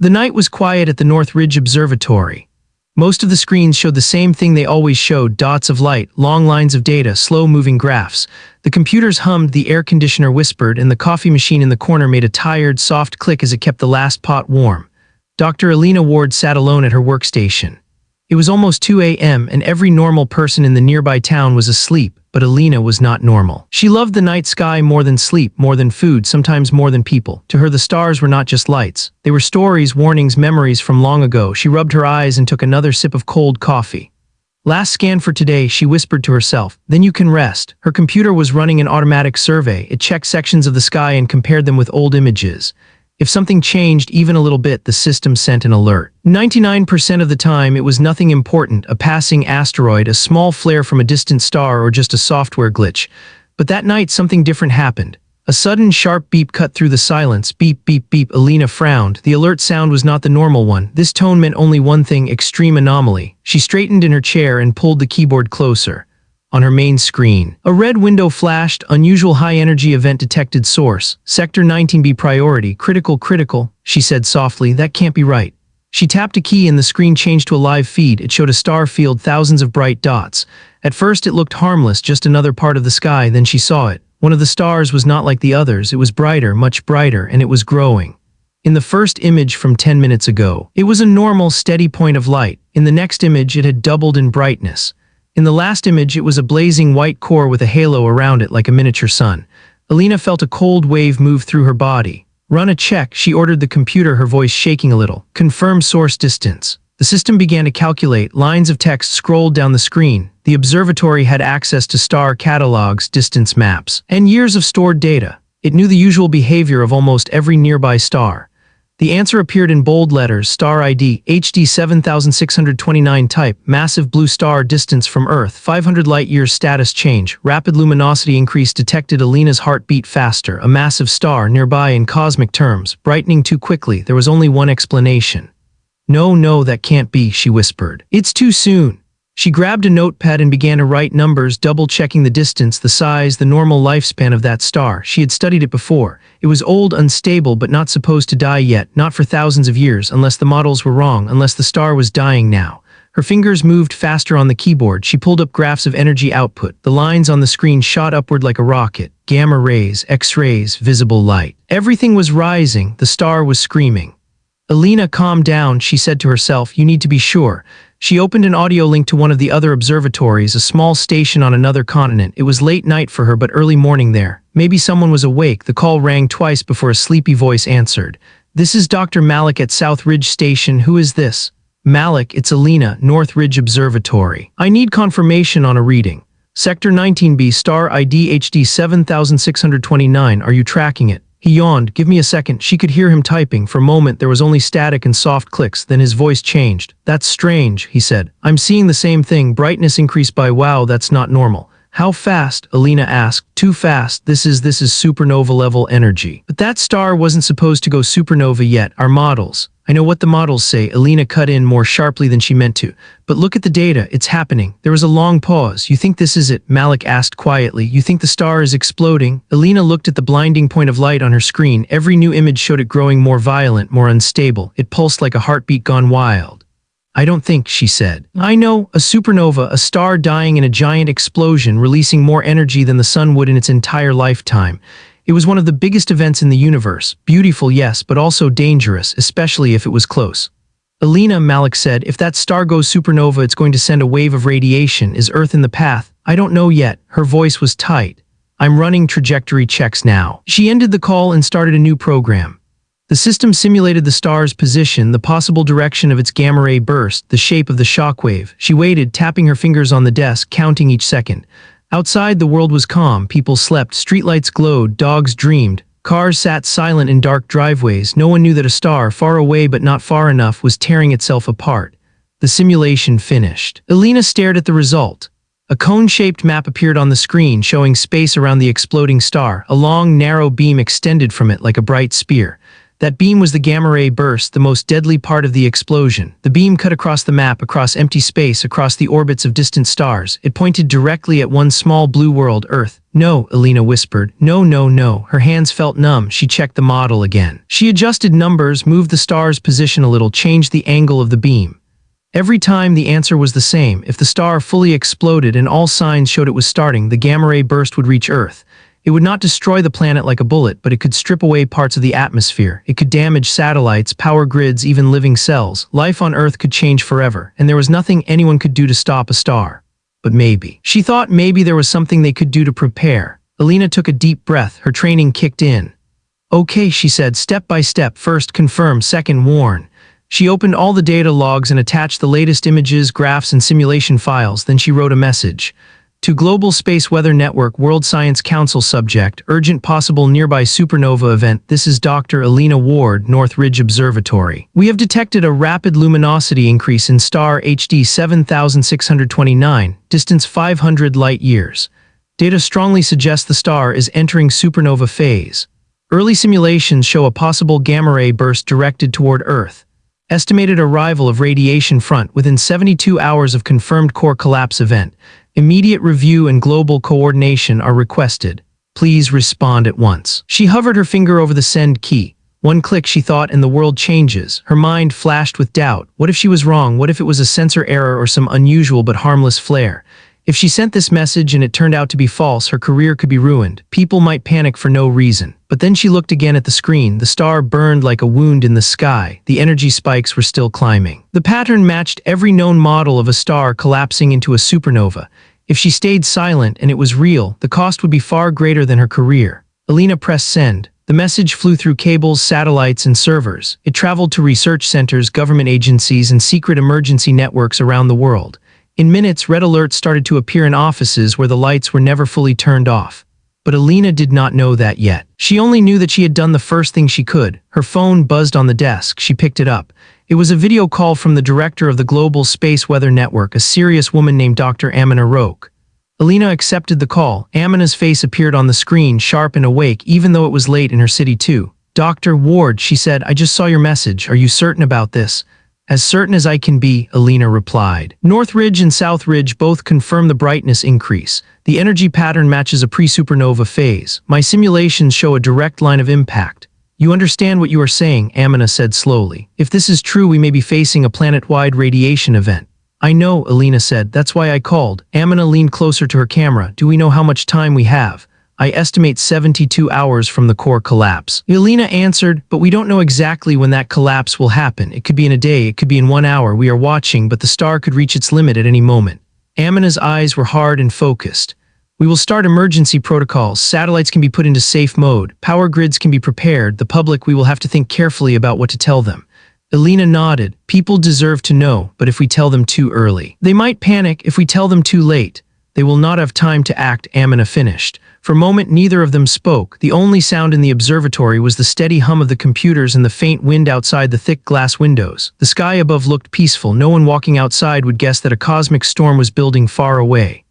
The night was quiet at the North Ridge Observatory. Most of the screens showed the same thing they always showed: dots of light, long lines of data, slow-moving graphs. The computers hummed, the air conditioner whispered, and the coffee machine in the corner made a tired, soft click as it kept the last pot warm. Dr. Alina Ward sat alone at her workstation. It was almost 2 a.m. and every normal person in the nearby town was asleep, but Alina was not normal. She loved the night sky more than sleep, more than food, sometimes more than people. To her, the stars were not just lights. They were stories, warnings, memories from long ago. She rubbed her eyes and took another sip of cold coffee. Last scan for today, she whispered to herself. Then you can rest. Her computer was running an automatic survey. It checked sections of the sky and compared them with old images. If something changed even a little bit, the system sent an alert. 99% of the time, it was nothing important: a passing asteroid, a small flare from a distant star, or just a software glitch. But that night, something different happened. A sudden, sharp beep cut through the silence. Beep, beep, beep. Alina frowned. The alert sound was not the normal one. This tone meant only one thing: extreme anomaly. She straightened in her chair and pulled the keyboard closer. On her main screen, a red window flashed. Unusual high-energy event detected. Source: Sector 19B priority. Critical, she said softly. That can't be right. She tapped a key and the screen changed to a live feed. It showed a star field, thousands of bright dots. At first it looked harmless, just another part of the sky. Then she saw it. One of the stars was not like the others. It was brighter, much brighter, and it was growing. In the first image from 10 minutes ago, it was a normal, steady point of light. In the next image, it had doubled in brightness. In the last image, it was a blazing white core with a halo around it like a miniature sun. Alina felt a cold wave move through her body. Run a check, she ordered the computer, her voice shaking a little. Confirm source distance. The system began to calculate. Lines of text scrolled down the screen. The observatory had access to star catalogs, distance maps, and years of stored data. It knew the usual behavior of almost every nearby star. The answer appeared in bold letters: star ID, HD 7629 type, massive blue star, distance from Earth, 500 light-years, status change, rapid luminosity increase detected. Alina's heart beat faster. A massive star nearby in cosmic terms, brightening too quickly. There was only one explanation. No, that can't be, she whispered. It's too soon. She grabbed a notepad and began to write numbers, double-checking the distance, the size, the normal lifespan of that star. She had studied it before. It was old, unstable, but not supposed to die yet, not for thousands of years, unless the models were wrong, unless the star was dying now. Her fingers moved faster on the keyboard. She pulled up graphs of energy output. The lines on the screen shot upward like a rocket. Gamma rays, X-rays, visible light. Everything was rising. The star was screaming. Alina, calm down, she said to herself. You need to be sure. She opened an audio link to one of the other observatories, a small station on another continent. It was late night for her, but early morning there. Maybe someone was awake. The call rang twice before a sleepy voice answered. This is Dr. Malik at South Ridge Station. Who is this? Malik, it's Alina, North Ridge Observatory. I need confirmation on a reading. Sector 19B, star ID HD 7629. Are you tracking it? He yawned. Give me a second. She could hear him typing. For a moment, there was only static and soft clicks. Then his voice changed. That's strange, he said. I'm seeing the same thing. Brightness increased by. Wow, that's not normal. How fast? Alina asked. Too fast. This is supernova level energy. But that star wasn't supposed to go supernova yet. Our models. I know what the models say. Alina cut in more sharply than she meant to. But look at the data. It's happening. There was a long pause. You think this is it? Malik asked quietly. You think the star is exploding? Alina looked at the blinding point of light on her screen. Every new image showed it growing more violent, more unstable. It pulsed like a heartbeat gone wild. I don't think, she said. I know, a supernova, a star dying in a giant explosion, releasing more energy than the sun would in its entire lifetime. It was one of the biggest events in the universe. Beautiful, yes, but also dangerous, especially if it was close. Alina, Malik said, if that star goes supernova, it's going to send a wave of radiation. Is Earth in the path? I don't know yet. Her voice was tight. I'm running trajectory checks now. She ended the call and started a new program. The system simulated the star's position, the possible direction of its gamma-ray burst, the shape of the shockwave. She waited, tapping her fingers on the desk, counting each second. Outside, the world was calm. People slept, streetlights glowed, dogs dreamed. Cars sat silent in dark driveways. No one knew that a star, far away but not far enough, was tearing itself apart. The simulation finished. Alina stared at the result. A cone-shaped map appeared on the screen, showing space around the exploding star. A long, narrow beam extended from it like a bright spear. That beam was the gamma-ray burst, the most deadly part of the explosion. The beam cut across the map, across empty space, across the orbits of distant stars. It pointed directly at one small blue world, Earth. No, Alina whispered. No, no, no. Her hands felt numb. She checked the model again. She adjusted numbers, moved the star's position a little, changed the angle of the beam. Every time the answer was the same. If the star fully exploded and all signs showed it was starting, the gamma-ray burst would reach Earth. It would not destroy the planet like a bullet, but it could strip away parts of the atmosphere. It could damage satellites, power grids, even living cells. Life on Earth could change forever, and there was nothing anyone could do to stop a star. But maybe. She thought maybe there was something they could do to prepare. Alina took a deep breath. Her training kicked in. Okay, she said, step by step. First, confirm. Second, warn. She opened all the data logs and attached the latest images, graphs, and simulation files. Then she wrote a message. To Global Space Weather Network World Science Council subject, urgent possible nearby supernova event. This is Dr. Alina Ward, North Ridge Observatory. We have detected a rapid luminosity increase in star HD 7629, distance 500 light-years. Data strongly suggests the star is entering supernova phase. Early simulations show a possible gamma-ray burst directed toward Earth. Estimated arrival of radiation front within 72 hours of confirmed core collapse event. Immediate review and global coordination are requested. Please respond at once. She hovered her finger over the send key. One click, she thought, and the world changes. Her mind flashed with doubt. What if she was wrong? What if it was a sensor error or some unusual but harmless flare? If she sent this message and it turned out to be false, her career could be ruined. People might panic for no reason. But then she looked again at the screen. The star burned like a wound in the sky. The energy spikes were still climbing. The pattern matched every known model of a star collapsing into a supernova. If she stayed silent and it was real, the cost would be far greater than her career. Alina pressed send. The message flew through cables, satellites, and servers. It traveled to research centers, government agencies, and secret emergency networks around the world. In minutes, red alerts started to appear in offices where the lights were never fully turned off. But Alina did not know that yet. She only knew that she had done the first thing she could. Her phone buzzed on the desk. She picked it up. It was a video call from the director of the Global Space Weather Network, a serious woman named Dr. Amina Roque. Alina accepted the call. Amina's face appeared on the screen, sharp and awake, even though it was late in her city too. Dr. Ward, she said, I just saw your message. Are you certain about this? As certain as I can be, Alina replied. North Ridge and South Ridge both confirm the brightness increase. The energy pattern matches a pre-supernova phase. My simulations show a direct line of impact. You understand what you are saying, Amina said slowly. If this is true, we may be facing a planet-wide radiation event. I know, Alina said. That's why I called. Amina leaned closer to her camera. Do we know how much time we have? I estimate 72 hours from the core collapse. Alina answered, but we don't know exactly when that collapse will happen. It could be in a day, it could be in 1 hour. We are watching, but the star could reach its limit at any moment. Amina's eyes were hard and focused. We will start emergency protocols. Satellites can be put into safe mode. Power grids can be prepared. The public, we will have to think carefully about what to tell them. Alina nodded. People deserve to know, but if we tell them too early, they might panic. If we tell them too late, they will not have time to act, Amina finished. For a moment, neither of them spoke. The only sound in the observatory was the steady hum of the computers and the faint wind outside the thick glass windows. The sky above looked peaceful. No one walking outside would guess that a cosmic storm was building far away.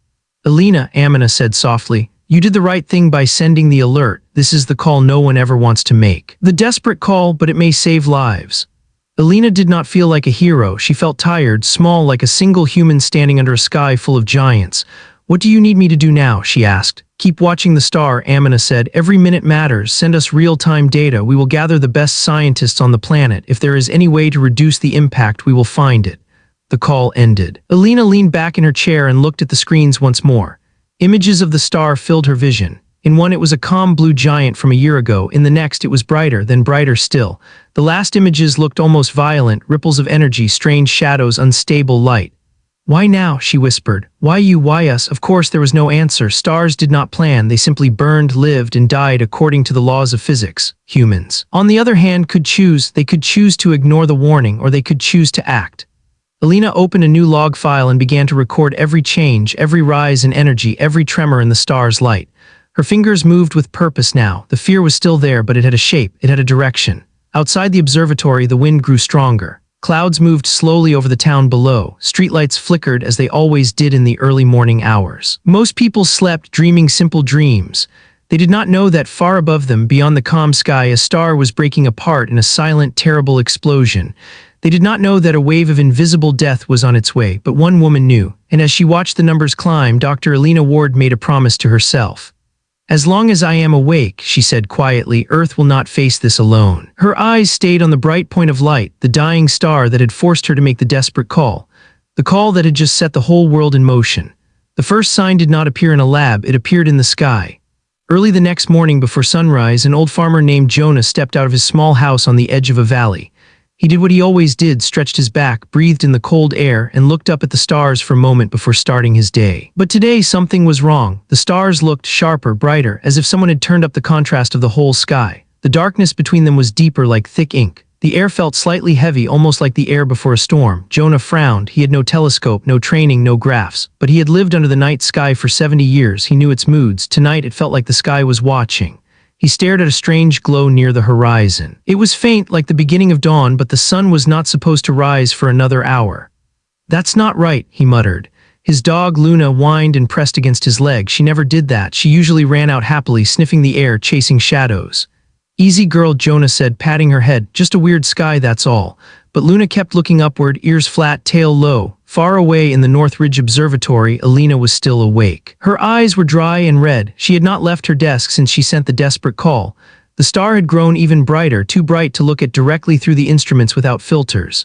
Alina, Amina said softly, you did the right thing by sending the alert. This is the call no one ever wants to make. The desperate call, but it may save lives. Alina did not feel like a hero. She felt tired, small, like a single human standing under a sky full of giants. What do you need me to do now? She asked. Keep watching the star, Amina said. Every minute matters. Send us real-time data. We will gather the best scientists on the planet. If there is any way to reduce the impact, we will find it. The call ended. Alina leaned back in her chair and looked at the screens once more. Images of the star filled her vision. In one it was a calm blue giant from a year ago. In the next it was brighter, then brighter still. The last images looked almost violent, ripples of energy, strange shadows, unstable light. Why now? She whispered. Why you? Why us? Of course there was no answer. Stars did not plan. They simply burned, lived, and died according to the laws of physics. Humans, on the other hand, could choose. They could choose to ignore the warning, or they could choose to act. Alina opened a new log file and began to record every change, every rise in energy, every tremor in the star's light. Her fingers moved with purpose now. The fear was still there, but it had a shape, it had a direction. Outside the observatory, the wind grew stronger. Clouds moved slowly over the town below. Streetlights flickered as they always did in the early morning hours. Most people slept, dreaming simple dreams. They did not know that far above them, beyond the calm sky, a star was breaking apart in a silent, terrible explosion. They did not know that a wave of invisible death was on its way, but one woman knew, and as she watched the numbers climb, Dr. Elena Ward made a promise to herself. "As long as I am awake," she said quietly, "Earth will not face this alone." Her eyes stayed on the bright point of light, the dying star that had forced her to make the desperate call. The call that had just set the whole world in motion. The first sign did not appear in a lab, it appeared in the sky. Early the next morning before sunrise, an old farmer named Jonah stepped out of his small house on the edge of a valley. He did what he always did, stretched his back, breathed in the cold air, and looked up at the stars for a moment before starting his day. But today something was wrong. The stars looked sharper, brighter, as if someone had turned up the contrast of the whole sky. The darkness between them was deeper, like thick ink. The air felt slightly heavy, almost like the air before a storm. Jonah frowned. He had no telescope, no training, no graphs. But he had lived under the night sky for 70 years. He knew its moods. Tonight it felt like the sky was watching. He stared at a strange glow near the horizon. It was faint, like the beginning of dawn, but the sun was not supposed to rise for another hour. "That's not right," he muttered. His dog Luna whined and pressed against his leg. She never did that. She usually ran out happily, sniffing the air, chasing shadows. "Easy girl," Jonah said, patting her head. "Just a weird sky, that's all." But Luna kept looking upward, ears flat, tail low. Far away in the North Ridge Observatory, Elena was still awake. Her eyes were dry and red. She had not left her desk since she sent the desperate call. The star had grown even brighter, too bright to look at directly through the instruments without filters.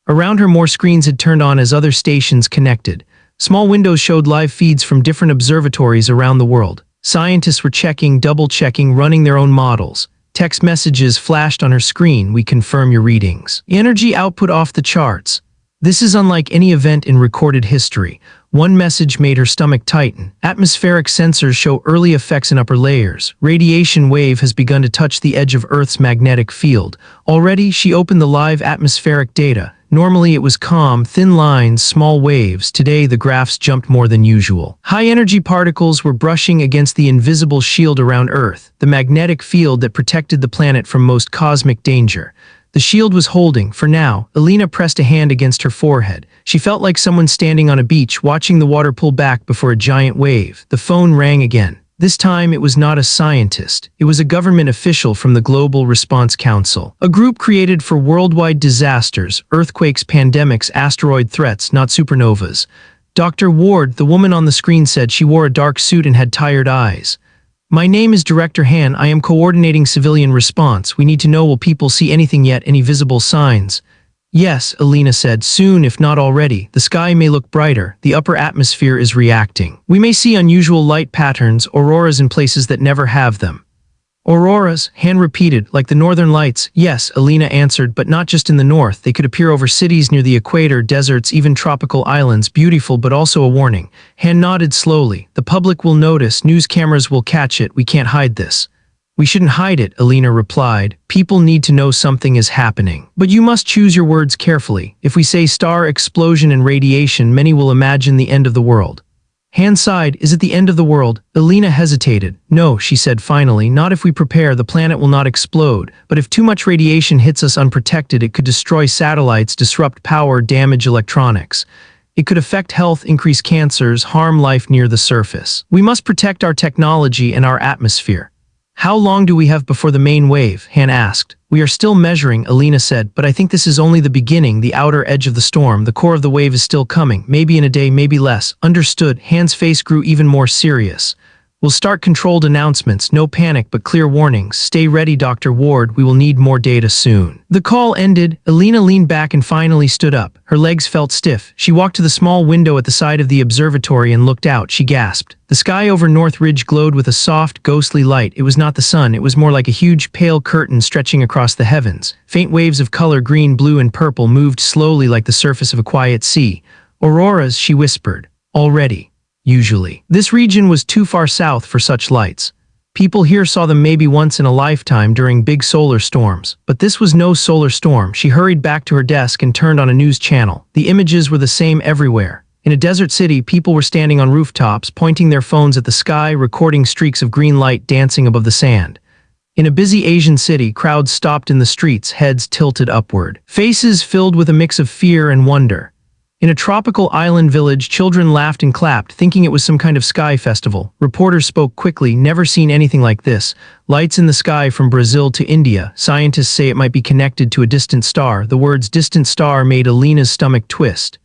Around her, more screens had turned on as other stations connected. Small windows showed live feeds from different observatories around the world. Scientists were checking, double-checking, running their own models. Text messages flashed on her screen. "We confirm your readings." Energy output off the charts. "This is unlike any event in recorded history." One message made her stomach tighten. "Atmospheric sensors show early effects in upper layers. Radiation wave has begun to touch the edge of Earth's magnetic field." Already, she opened the live atmospheric data. Normally it was calm, thin lines, small waves. Today the graphs jumped more than usual. High-energy particles were brushing against the invisible shield around Earth, the magnetic field that protected the planet from most cosmic danger. The shield was holding, for now. Elena pressed a hand against her forehead. She felt like someone standing on a beach, watching the water pull back before a giant wave. The phone rang again. This time it was not a scientist. It was a government official from the Global Response Council, a group created for worldwide disasters, earthquakes, pandemics, asteroid threats, not supernovas. "Dr. Ward," the woman on the screen said. She wore a dark suit and had tired eyes. "My name is Director Han. I am coordinating civilian response. We need to know, will people see anything yet, any visible signs?" "Yes," Elena said, "soon, if not already. The sky may look brighter. The upper atmosphere is reacting. We may see unusual light patterns, auroras in places that never have them." "Auroras," Han repeated, "like the northern lights." "Yes," Elena answered, "but not just in the north. They could appear over cities near the equator, deserts, even tropical islands. Beautiful, but also a warning." Han nodded slowly. "The public will notice. News cameras will catch it. We can't hide this." "We shouldn't hide it," Elena replied. "People need to know something is happening. But you must choose your words carefully. If we say star explosion and radiation, many will imagine the end of the world." Han sighed. "Is it the end of the world?" Elena hesitated. "No," she said finally, "not if we prepare. The planet will not explode. But if too much radiation hits us unprotected, it could destroy satellites, disrupt power, damage electronics. It could affect health, increase cancers, harm life near the surface. We must protect our technology and our atmosphere." "How long do we have before the main wave?" Han asked. "We are still measuring," Elena said, "but I think this is only the beginning, the outer edge of the storm. The core of the wave is still coming. Maybe in a day, maybe less." "Understood." Han's face grew even more serious. "We'll start controlled announcements. No panic, but clear warnings. Stay ready, Dr. Ward. We will need more data soon." The call ended. Elena leaned back and finally stood up. Her legs felt stiff. She walked to the small window at the side of the observatory and looked out. She gasped. The sky over North Ridge glowed with a soft, ghostly light. It was not the sun. It was more like a huge, pale curtain stretching across the heavens. Faint waves of color, green, blue, and purple, moved slowly like the surface of a quiet sea. "Auroras," she whispered. "Already. Usually. This region was too far south for such lights. People here saw them maybe once in a lifetime during big solar storms. But this was no solar storm." She hurried back to her desk and turned on a news channel. The images were the same everywhere. In a desert city, people were standing on rooftops, pointing their phones at the sky, recording streaks of green light dancing above the sand. In a busy Asian city, crowds stopped in the streets, heads tilted upward. Faces filled with a mix of fear and wonder. In a tropical island village, children laughed and clapped, thinking it was some kind of sky festival. Reporters spoke quickly, never seen anything like this. Lights in the sky from Brazil to India. Scientists say it might be connected to a distant star. The words distant star made Alina's stomach twist.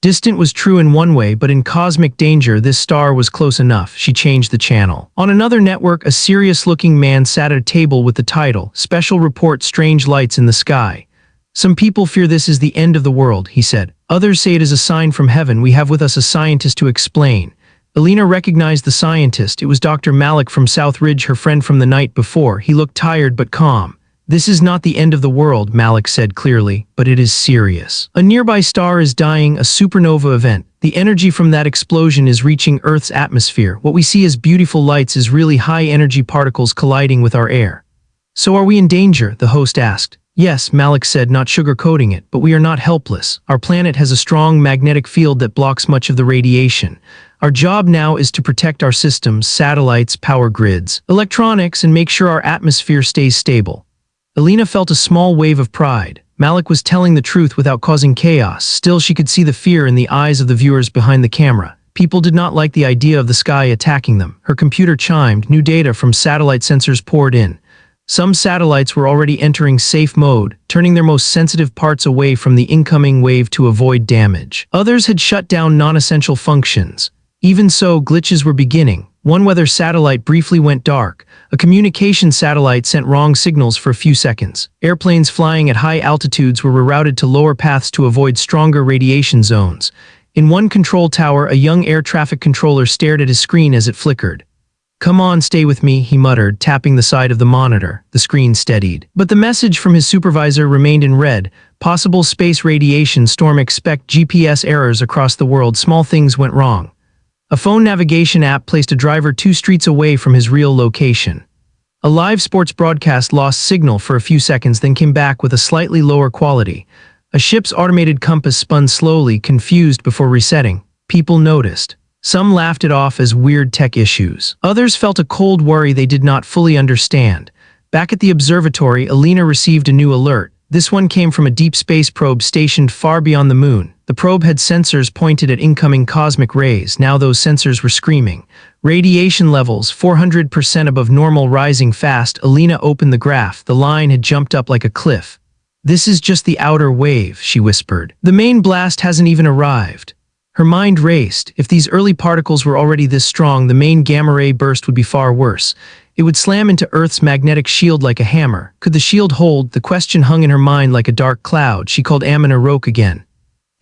Distant was true in one way, but in cosmic danger, this star was close enough. She changed the channel. On another network, a serious-looking man sat at a table with the title, Special Report: Strange Lights in the Sky. Some people fear this is the end of the world, he said. Others say it is a sign from heaven. We have with us a scientist to explain. Alina recognized the scientist. It was Dr. Malik from South Ridge, her friend from the night before. He looked tired but calm. This is not the end of the world, Malik said clearly, but it is serious. A nearby star is dying, a supernova event. The energy from that explosion is reaching Earth's atmosphere. What we see as beautiful lights is really high-energy particles colliding with our air. So are we in danger? The host asked. Yes, Malik said, not sugarcoating it, but we are not helpless. Our planet has a strong magnetic field that blocks much of the radiation. Our job now is to protect our systems, satellites, power grids, electronics, and make sure our atmosphere stays stable. Alina felt a small wave of pride. Malik was telling the truth without causing chaos. Still, she could see the fear in the eyes of the viewers behind the camera. People did not like the idea of the sky attacking them. Her computer chimed. New data from satellite sensors poured in. Some satellites were already entering safe mode, turning their most sensitive parts away from the incoming wave to avoid damage. Others had shut down non-essential functions. Even so, glitches were beginning. One weather satellite briefly went dark. A communication satellite sent wrong signals for a few seconds. Airplanes flying at high altitudes were rerouted to lower paths to avoid stronger radiation zones. In one control tower, a young air traffic controller stared at his screen as it flickered. "Come on, stay with me," he muttered, tapping the side of the monitor. The screen steadied. But the message from his supervisor remained in red. Possible space radiation storm, expect GPS errors across the world. Small things went wrong. A phone navigation app placed a driver 2 streets away from his real location. A live sports broadcast lost signal for a few seconds, then came back with a slightly lower quality. A ship's automated compass spun slowly, confused before resetting. People noticed. Some laughed it off as weird tech issues. Others felt a cold worry they did not fully understand. Back at the observatory, Alina received a new alert. This one came from a deep space probe stationed far beyond the moon. The probe had sensors pointed at incoming cosmic rays. Now those sensors were screaming. Radiation levels 400% above normal, rising fast. Alina opened the graph. The line had jumped up like a cliff. "This is just the outer wave," she whispered. "The main blast hasn't even arrived." Her mind raced. If these early particles were already this strong, the main gamma-ray burst would be far worse. It would slam into Earth's magnetic shield like a hammer. Could the shield hold? The question hung in her mind like a dark cloud. She called Amina Roque again.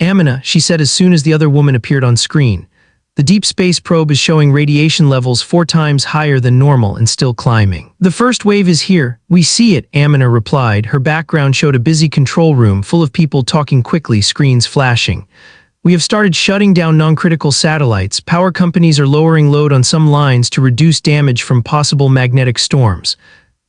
"Amina," she said as soon as the other woman appeared on screen. "The deep space probe is showing radiation levels 4 times higher than normal and still climbing." "The first wave is here. We see it," Amina replied. Her background showed a busy control room full of people talking quickly, screens flashing. "We have started shutting down non-critical satellites. Power companies are lowering load on some lines to reduce damage from possible magnetic storms."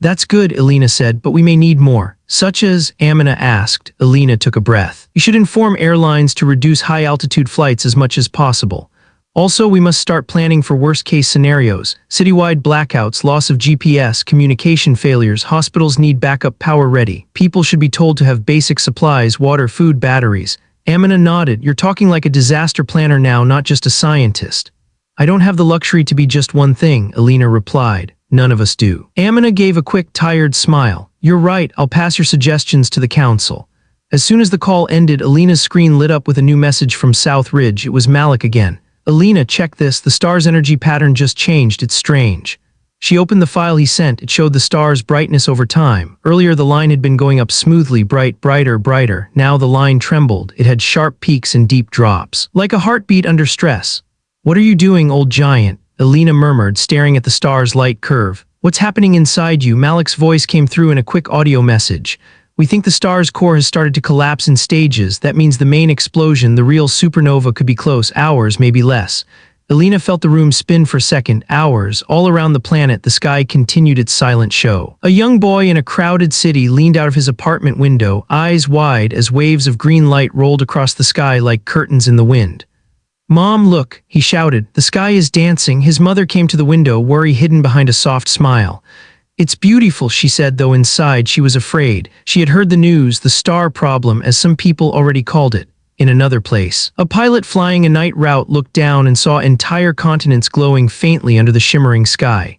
"That's good," Alina said, "but we may need more." "Such as?" Amina asked. Alina took a breath. "You should inform airlines to reduce high-altitude flights as much as possible. Also, we must start planning for worst-case scenarios. Citywide blackouts, loss of GPS, communication failures. Hospitals need backup power ready. People should be told to have basic supplies, water, food, batteries." Amina nodded. "You're talking like a disaster planner now, not just a scientist." "I don't have the luxury to be just one thing," Alina replied. "None of us do." Amina gave a quick, tired smile. "You're right, I'll pass your suggestions to the council." As soon as the call ended, Alina's screen lit up with a new message from South Ridge. It was Malik again. "Alina, check this. The star's energy pattern just changed. It's strange." She opened the file he sent. It showed the star's brightness over time. Earlier the line had been going up smoothly, bright, brighter, brighter. Now the line trembled. It had sharp peaks and deep drops, like a heartbeat under stress. "What are you doing, old giant?" Alina murmured, staring at the star's light curve. "What's happening inside you?" Malik's voice came through in a quick audio message. "We think the star's core has started to collapse in stages. That means the main explosion, the real supernova, could be close. Hours, maybe less." Alina felt the room spin for a second. Hours. All around the planet, the sky continued its silent show. A young boy in a crowded city leaned out of his apartment window, eyes wide as waves of green light rolled across the sky like curtains in the wind. "Mom, look," he shouted. "The sky is dancing." His mother came to the window, worry hidden behind a soft smile. "It's beautiful," she said, though inside she was afraid. She had heard the news, the star problem, as some people already called it. In another place, a pilot flying a night route looked down and saw entire continents glowing faintly under the shimmering sky.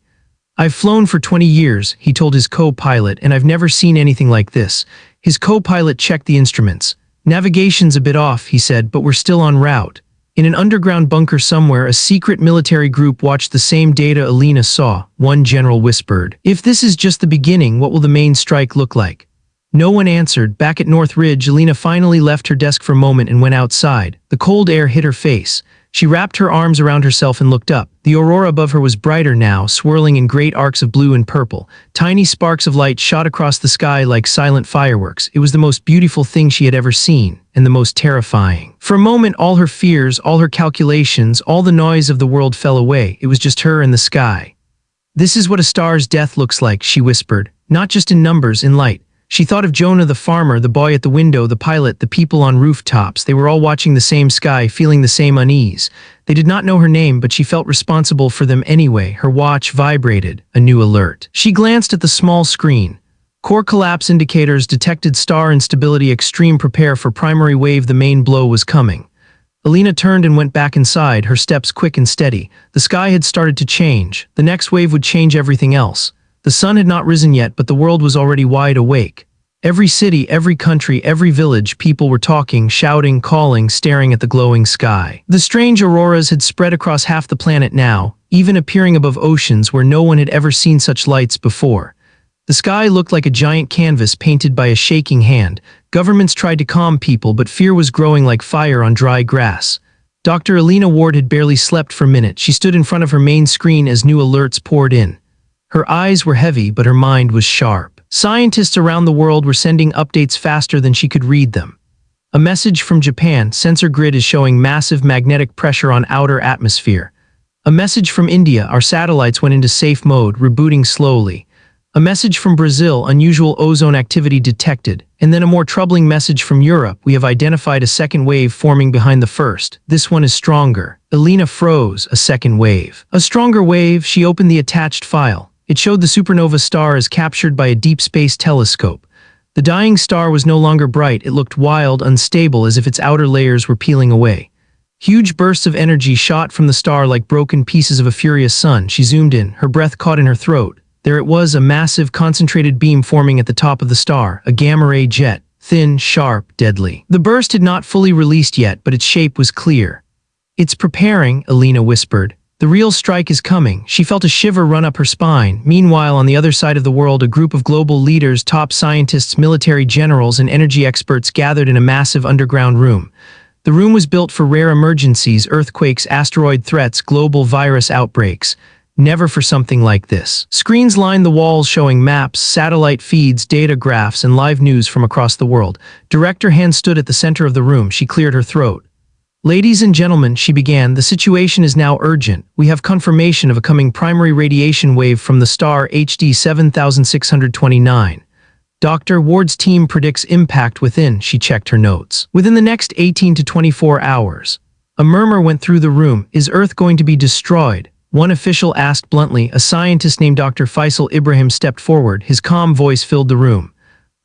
"I've flown for 20 years, he told his co-pilot, and I've never seen anything like this. His co-pilot checked the instruments. "Navigation's a bit off," he said, "but we're still en route." In an underground bunker somewhere, a secret military group watched the same data Alina saw. One general whispered, "If this is just the beginning, what will the main strike look like?" No one answered. Back at North Ridge, Alina finally left her desk for a moment and went outside. The cold air hit her face. She wrapped her arms around herself and looked up. The aurora above her was brighter now, swirling in great arcs of blue and purple. Tiny sparks of light shot across the sky like silent fireworks. It was the most beautiful thing she had ever seen, and the most terrifying. For a moment, all her fears, all her calculations, all the noise of the world fell away. It was just her and the sky. "This is what a star's death looks like," she whispered. "Not just in numbers, in light." She thought of Jonah the farmer, the boy at the window, the pilot, the people on rooftops. They were all watching the same sky, feeling the same unease. They did not know her name, but she felt responsible for them anyway. Her watch vibrated, a new alert. She glanced at the small screen. Core collapse indicators detected star instability extreme, prepare for primary wave, the main blow was coming. Alina turned and went back inside, her steps quick and steady. The sky had started to change. The next wave would change everything else. The sun had not risen yet, but the world was already wide awake. Every city, every country, every village, people were talking, shouting, calling, staring at the glowing sky. The strange auroras had spread across half the planet now, even appearing above oceans where no one had ever seen such lights before. The sky looked like a giant canvas painted by a shaking hand. Governments tried to calm people, but fear was growing like fire on dry grass. Dr. Alina Ward had barely slept for a minute. She stood in front of her main screen as new alerts poured in. Her eyes were heavy, but her mind was sharp. Scientists around the world were sending updates faster than she could read them. A message from Japan, sensor grid is showing massive magnetic pressure on outer atmosphere. A message from India, our satellites went into safe mode, rebooting slowly. A message from Brazil, unusual ozone activity detected. And then a more troubling message from Europe, we have identified a second wave forming behind the first. This one is stronger. Alina froze. A second wave. A stronger wave. She opened the attached file. It showed the supernova star as captured by a deep space telescope. The dying star was no longer bright, it looked wild, unstable, as if its outer layers were peeling away. Huge bursts of energy shot from the star like broken pieces of a furious sun. She zoomed in, her breath caught in her throat. There it was, a massive, concentrated beam forming at the top of the star, a gamma-ray jet, thin, sharp, deadly. The burst had not fully released yet, but its shape was clear. "It's preparing," Alina whispered. "The real strike is coming." She felt a shiver run up her spine. Meanwhile, on the other side of the world, a group of global leaders, top scientists, military generals, and energy experts gathered in a massive underground room. The room was built for rare emergencies, earthquakes, asteroid threats, global virus outbreaks. Never for something like this. Screens lined the walls showing maps, satellite feeds, data graphs, and live news from across the world. Director Han stood at the center of the room. She cleared her throat. "Ladies and gentlemen," she began, "the situation is now urgent. We have confirmation of a coming primary radiation wave from the star HD 7629. Dr. Ward's team predicts impact within," she checked her notes, "within the next 18 to 24 hours. A murmur went through the room. "Is Earth going to be destroyed?" One official asked bluntly. A scientist named Dr. Faisal Ibrahim stepped forward. His calm voice filled the room.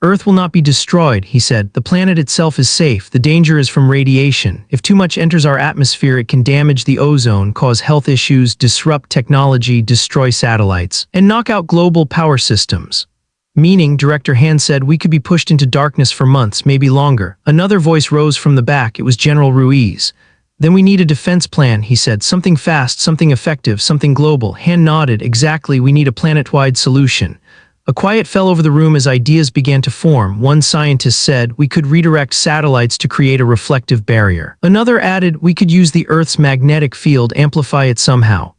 "Earth will not be destroyed," he said. "The planet itself is safe. The danger is from radiation. If too much enters our atmosphere, it can damage the ozone, cause health issues, disrupt technology, destroy satellites, and knock out global power systems." "Meaning," Director Han said, "we could be pushed into darkness for months, maybe longer." Another voice rose from the back. It was General Ruiz. "Then we need a defense plan," he said. "Something fast, something effective, something global." Han nodded. "Exactly, we need a planet-wide solution." A quiet fell over the room as ideas began to form. One scientist said, "We could redirect satellites to create a reflective barrier." Another added, "We could use the Earth's magnetic field, amplify it somehow."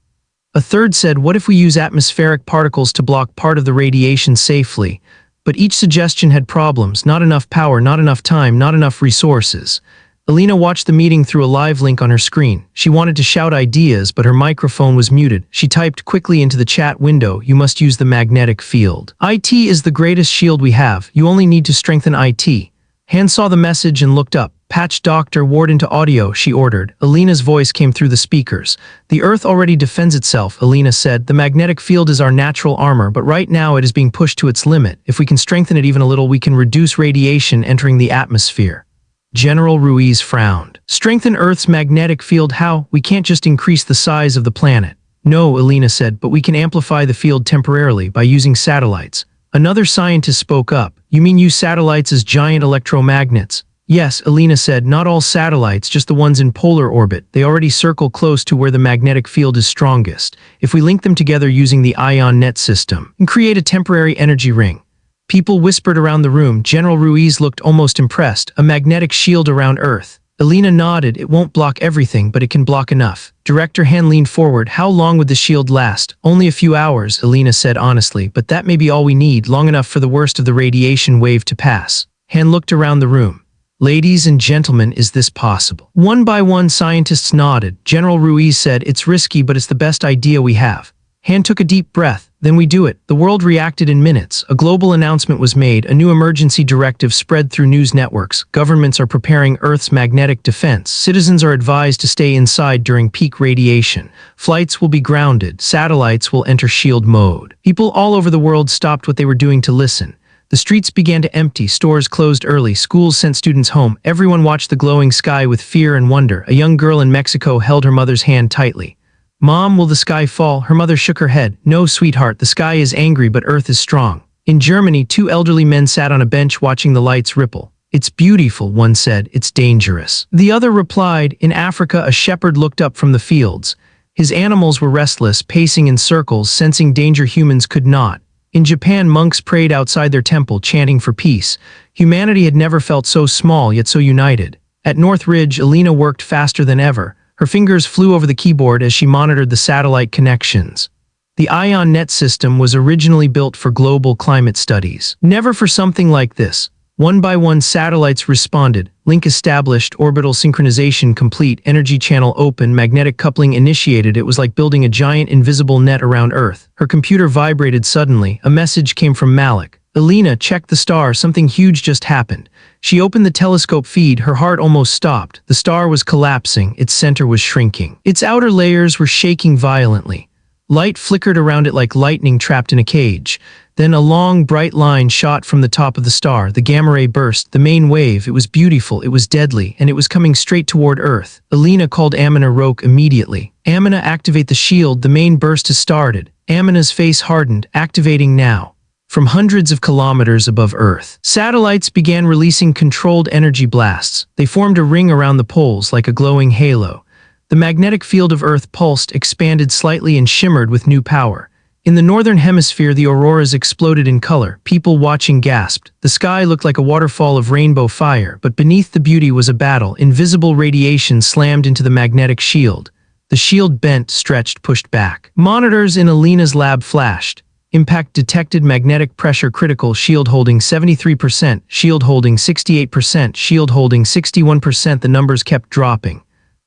A third said, "What if we use atmospheric particles to block part of the radiation safely?" But each suggestion had problems. Not enough power, not enough time, not enough resources. Alina watched the meeting through a live link on her screen. She wanted to shout ideas, but her microphone was muted. She typed quickly into the chat window, "You must use the magnetic field. IT is the greatest shield we have. You only need to strengthen IT." Han saw the message and looked up. "Patch Dr. Ward into audio," she ordered. Alina's voice came through the speakers. "The Earth already defends itself," Alina said. "The magnetic field is our natural armor, but right now it is being pushed to its limit. If we can strengthen it even a little, we can reduce radiation entering the atmosphere." General Ruiz frowned. Strengthen Earth's magnetic field how? We can't just increase the size of the planet. No, Elena said, but we can amplify the field temporarily by using satellites. Another scientist spoke up. You mean use satellites as giant electromagnets? Yes, Elena said, not all satellites, just the ones in polar orbit. They already circle close to where the magnetic field is strongest. If we link them together using the ion net system and create a temporary energy ring. People whispered around the room. General Ruiz looked almost impressed. A magnetic shield around Earth. Elena nodded. It won't block everything, but it can block enough. Director Han leaned forward. How long would the shield last? Only a few hours, Elena said honestly, but that may be all we need, long enough for the worst of the radiation wave to pass. Han looked around the room. Ladies and gentlemen, is this possible? One by one, scientists nodded. General Ruiz said, it's risky, but it's the best idea we have. Han took a deep breath. Then we do it. The world reacted in minutes. A global announcement was made. A new emergency directive spread through news networks. Governments are preparing Earth's magnetic defense. Citizens are advised to stay inside during peak radiation. Flights will be grounded. Satellites will enter shield mode. People all over the world stopped what they were doing to listen. The streets began to empty. Stores closed early. Schools sent students home. Everyone watched the glowing sky with fear and wonder. A young girl in Mexico held her mother's hand tightly. Mom, will the sky fall? Her mother shook her head. No, sweetheart, the sky is angry, but Earth is strong. In Germany, two elderly men sat on a bench watching the lights ripple. It's beautiful, one said. It's dangerous. The other replied. In Africa, a shepherd looked up from the fields. His animals were restless, pacing in circles, sensing danger humans could not. In Japan, monks prayed outside their temple, chanting for peace. Humanity had never felt so small, yet so united. At North Ridge, Elena worked faster than ever. Her fingers flew over the keyboard as she monitored the satellite connections. The ion net system was originally built for global climate studies. Never for something like this. One by one, satellites responded. Link established, orbital synchronization complete, energy channel open, magnetic coupling initiated. It was like building a giant invisible net around Earth. Her computer vibrated suddenly. A message came from Malik. Elena, check the star. Something huge just happened. She opened the telescope feed. Her heart almost stopped. The star was collapsing. Its center was shrinking. Its outer layers were shaking violently. Light flickered around it like lightning trapped in a cage. Then a long, bright line shot from the top of the star. The gamma ray burst. The main wave. It was beautiful. It was deadly. And it was coming straight toward Earth. Elena called Amina Roque immediately. Amina, activate the shield. The main burst has started. Amina's face hardened. Activating now. From hundreds of kilometers above Earth, satellites began releasing controlled energy blasts. They formed a ring around the poles like a glowing halo. The magnetic field of Earth pulsed, expanded slightly, and shimmered with new power. In the northern hemisphere, the auroras exploded in color. People watching gasped. The sky looked like a waterfall of rainbow fire, but beneath the beauty was a battle. Invisible radiation slammed into the magnetic shield. The shield bent, stretched, pushed back. Monitors in Elena's lab flashed. Impact detected, magnetic pressure critical, shield holding 73%, shield holding 68%, shield holding 61%. The numbers kept dropping.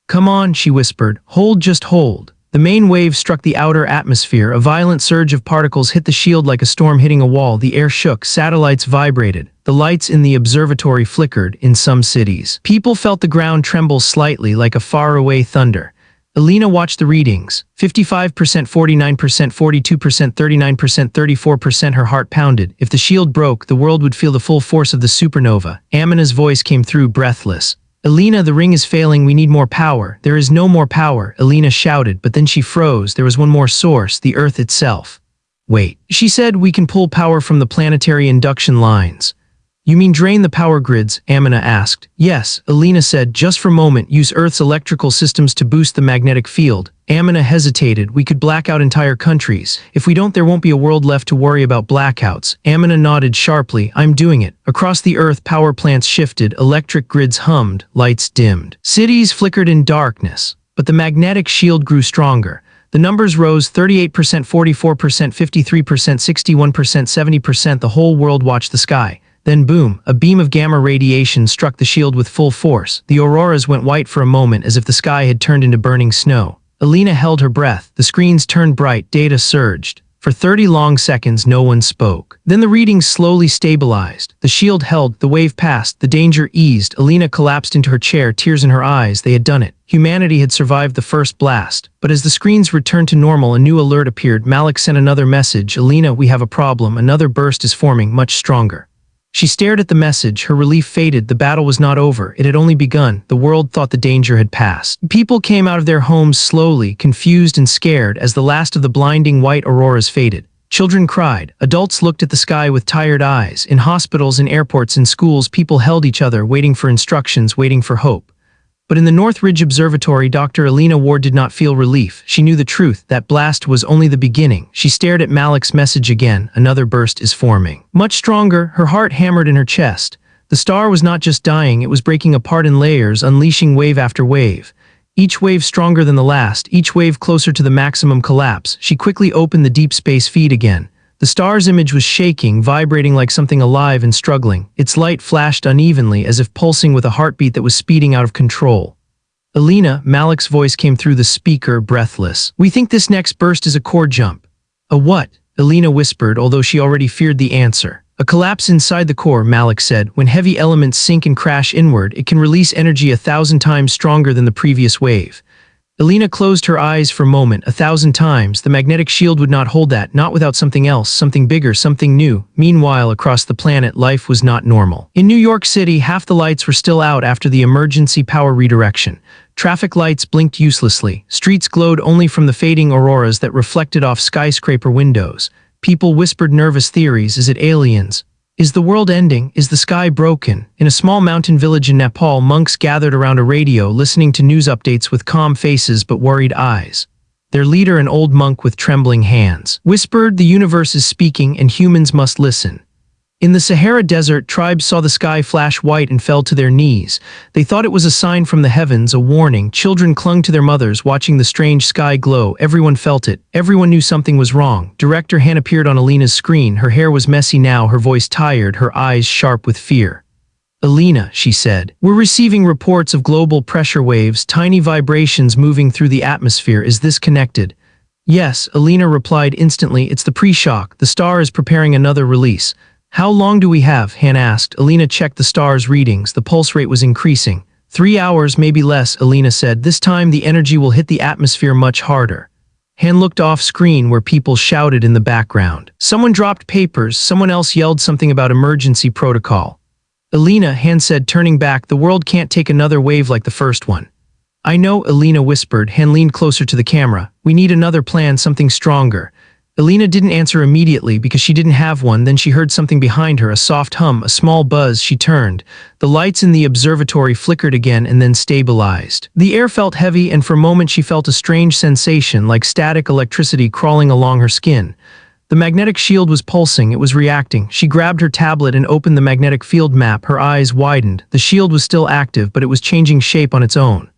Come on, she whispered. Hold, just hold. The main wave struck the outer atmosphere. A violent surge of particles hit the shield like a storm hitting a wall. The air shook, satellites vibrated. The lights in the observatory flickered. In some cities, people felt the ground tremble slightly like a faraway thunder. Elena watched the readings. 55%, 49%, 42%, 39%, 34%. Her heart pounded. If the shield broke, the world would feel the full force of the supernova. Amina's voice came through, breathless. Elena, the ring is failing. We need more power. There is no more power, Elena shouted, but then she froze. There was one more source, the Earth itself. Wait, she said, we can pull power from the planetary induction lines. You mean drain the power grids? Amina asked. Yes, Elena said, just for a moment, use Earth's electrical systems to boost the magnetic field. Amina hesitated. We could black out entire countries. If we don't, there won't be a world left to worry about blackouts. Amina nodded sharply. I'm doing it. Across the Earth, power plants shifted, electric grids hummed, lights dimmed. Cities flickered in darkness, but the magnetic shield grew stronger. The numbers rose 38%, 44%, 53%, 61%, 70%. The whole world watched the sky. Then boom, a beam of gamma radiation struck the shield with full force. The auroras went white for a moment as if the sky had turned into burning snow. Elena held her breath. The screens turned bright, data surged. For 30 long seconds, no one spoke. Then the readings slowly stabilized. The shield held, the wave passed, the danger eased. Elena collapsed into her chair, tears in her eyes. They had done it. Humanity had survived the first blast. But as the screens returned to normal, a new alert appeared. Malik sent another message. Elena, we have a problem. Another burst is forming, much stronger. She stared at the message, her relief faded. The battle was not over, it had only begun. The world thought the danger had passed. People came out of their homes slowly, confused and scared as the last of the blinding white auroras faded. Children cried, adults looked at the sky with tired eyes. In hospitals, in airports, in schools, people held each other, waiting for instructions, waiting for hope. But in the North Ridge Observatory, Dr. Elena Ward did not feel relief. She knew the truth. That blast was only the beginning. She stared at Malik's message again. Another burst is forming. Much stronger, her heart hammered in her chest. The star was not just dying, it was breaking apart in layers, unleashing wave after wave. Each wave stronger than the last, each wave closer to the maximum collapse. She quickly opened the deep space feed again. The star's image was shaking, vibrating like something alive and struggling. Its light flashed unevenly, as if pulsing with a heartbeat that was speeding out of control. Elena, Malik's voice came through the speaker, breathless. We think this next burst is a core jump. A what? Elena whispered, although she already feared the answer. A collapse inside the core, Malik said. When heavy elements sink and crash inward, it can release energy 1,000 times stronger than the previous wave. Elena closed her eyes for a moment. 1,000 times. The magnetic shield would not hold that, not without something else, something bigger, something new. Meanwhile, across the planet, life was not normal. In New York City, half the lights were still out after the emergency power redirection. Traffic lights blinked uselessly. Streets glowed only from the fading auroras that reflected off skyscraper windows. People whispered nervous theories. Is it aliens? Is the world ending? Is the sky broken? In a small mountain village in Nepal, monks gathered around a radio, listening to news updates with calm faces but worried eyes. Their leader, an old monk with trembling hands, whispered, "The universe is speaking and humans must listen." In the Sahara Desert, tribes saw the sky flash white and fell to their knees. They thought it was a sign from the heavens, a warning. Children clung to their mothers, watching the strange sky glow. Everyone felt it. Everyone knew something was wrong. Director Han appeared on Elena's screen. Her hair was messy now, her voice tired, her eyes sharp with fear. "Elena," she said, "we're receiving reports of global pressure waves, tiny vibrations moving through the atmosphere. Is this connected?" "Yes," Elena replied instantly. "It's the pre-shock. The star is preparing another release." "How long do we have?" Han asked. Elena checked the star's readings. The pulse rate was increasing. 3 hours, maybe less, Elena said. This time the energy will hit the atmosphere much harder. Han looked off screen where people shouted in the background. Someone dropped papers, someone else yelled something about emergency protocol. "Elena," Han said, turning back, "the world can't take another wave like the first one." "I know," Elena whispered. Han leaned closer to the camera. "We need another plan, something stronger." Elena didn't answer immediately because she didn't have one. Then she heard something behind her, a soft hum, a small buzz. She turned. The lights in the observatory flickered again and then stabilized. The air felt heavy, and for a moment she felt a strange sensation, like static electricity crawling along her skin. The magnetic shield was pulsing, it was reacting. She grabbed her tablet and opened the magnetic field map. Her eyes widened. The shield was still active, but it was changing shape on its own.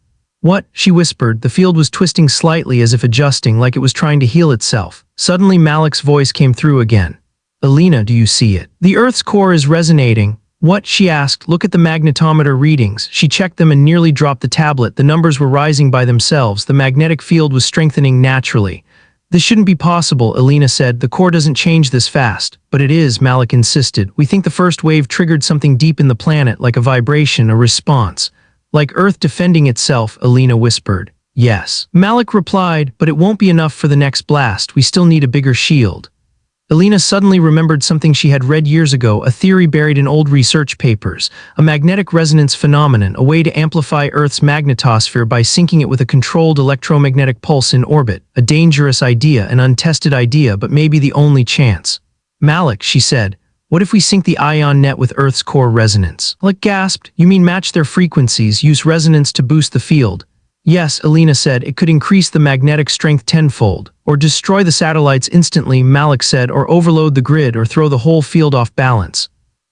"What?" she whispered. The field was twisting slightly, as if adjusting, like it was trying to heal itself. Suddenly Malik's voice came through again. "Elena, do you see it? The Earth's core is resonating." "What?" she asked. "Look at the magnetometer readings." She checked them and nearly dropped the tablet. The numbers were rising by themselves. The magnetic field was strengthening naturally. "This shouldn't be possible," Elena said. "The core doesn't change this fast." "But it is," Malik insisted. "We think the first wave triggered something deep in the planet, like a vibration, a response." "Like Earth defending itself," Elena whispered. "Yes," Malik replied, "but it won't be enough for the next blast. We still need a bigger shield." Elena suddenly remembered something she had read years ago, a theory buried in old research papers, a magnetic resonance phenomenon, a way to amplify Earth's magnetosphere by syncing it with a controlled electromagnetic pulse in orbit. A dangerous idea, an untested idea, but maybe the only chance. "Malik," she said, "what if we sync the ion net with Earth's core resonance?" Malik gasped. "You mean match their frequencies, use resonance to boost the field?" "Yes," Elena said, "it could increase the magnetic strength tenfold. Or destroy the satellites instantly," Malik said, "or overload the grid, or throw the whole field off balance."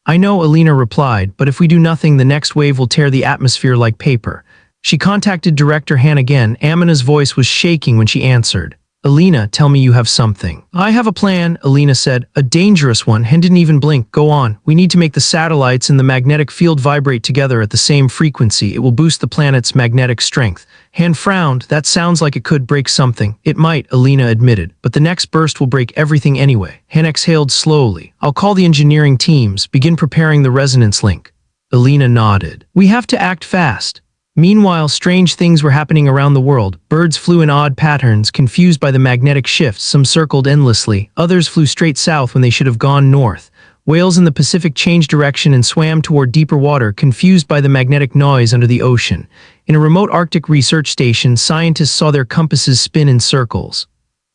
"I know," Elena replied, "but if we do nothing, the next wave will tear the atmosphere like paper." She contacted Director Han again. Amina's voice was shaking when she answered. "Elena, tell me you have something." "I have a plan," Elena said. "A dangerous one." Han didn't even blink. "Go on. We need to make the satellites and the magnetic field vibrate together at the same frequency. It will boost the planet's magnetic strength." Han frowned. "That sounds like it could break something." "It might," Elena admitted, "but the next burst will break everything anyway." Han exhaled slowly. "I'll call the engineering teams. Begin preparing the resonance link." Elena nodded. "We have to act fast." Meanwhile, strange things were happening around the world. Birds flew in odd patterns, confused by the magnetic shifts. Some circled endlessly. Others flew straight south when they should have gone north. Whales in the Pacific changed direction and swam toward deeper water, confused by the magnetic noise under the ocean. In a remote Arctic research station, scientists saw their compasses spin in circles.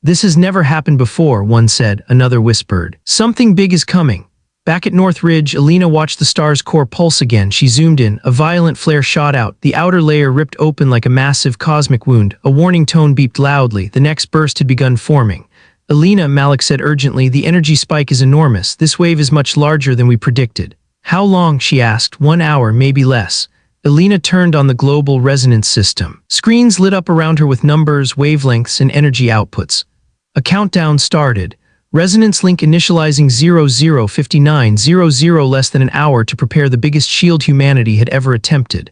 "This has never happened before," one said, another whispered. "Something big is coming." Back at North Ridge, Alina watched the star's core pulse again. She zoomed in. A violent flare shot out. The outer layer ripped open like a massive cosmic wound. A warning tone beeped loudly. The next burst had begun forming. "Alina," Malik said urgently, "the energy spike is enormous. This wave is much larger than we predicted." "How long?" she asked. "1 hour, maybe less." Alina turned on the global resonance system. Screens lit up around her with numbers, wavelengths, and energy outputs. A countdown started. Resonance link initializing 00:59:00, less than an hour to prepare the biggest shield humanity had ever attempted.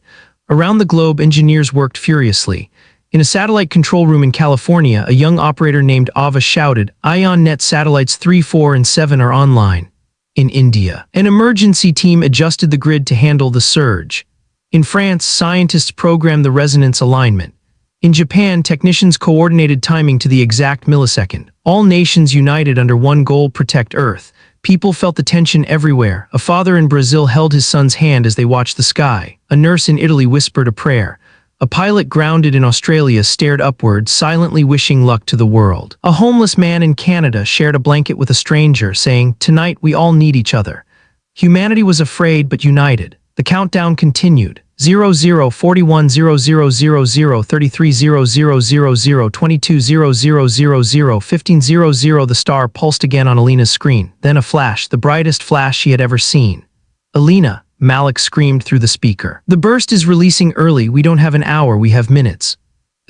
Around the globe, engineers worked furiously. In a satellite control room in California, a young operator named Ava shouted, "ION-net satellites 3, 4, and 7 are online." In India, an emergency team adjusted the grid to handle the surge. In France, scientists programmed the resonance alignment. In Japan, technicians coordinated timing to the exact millisecond. All nations united under one goal: protect Earth. People felt the tension everywhere. A father in Brazil held his son's hand as they watched the sky. A nurse in Italy whispered a prayer. A pilot grounded in Australia stared upward, silently wishing luck to the world. A homeless man in Canada shared a blanket with a stranger, saying, "Tonight we all need each other." Humanity was afraid but united. The countdown continued. 00:41:00:33:00:00:22:00:00:15:00. The star pulsed again on Alina's screen. Then a flash, the brightest flash she had ever seen. "Alina," Malik screamed through the speaker. "The burst is releasing early. We don't have an hour, we have minutes."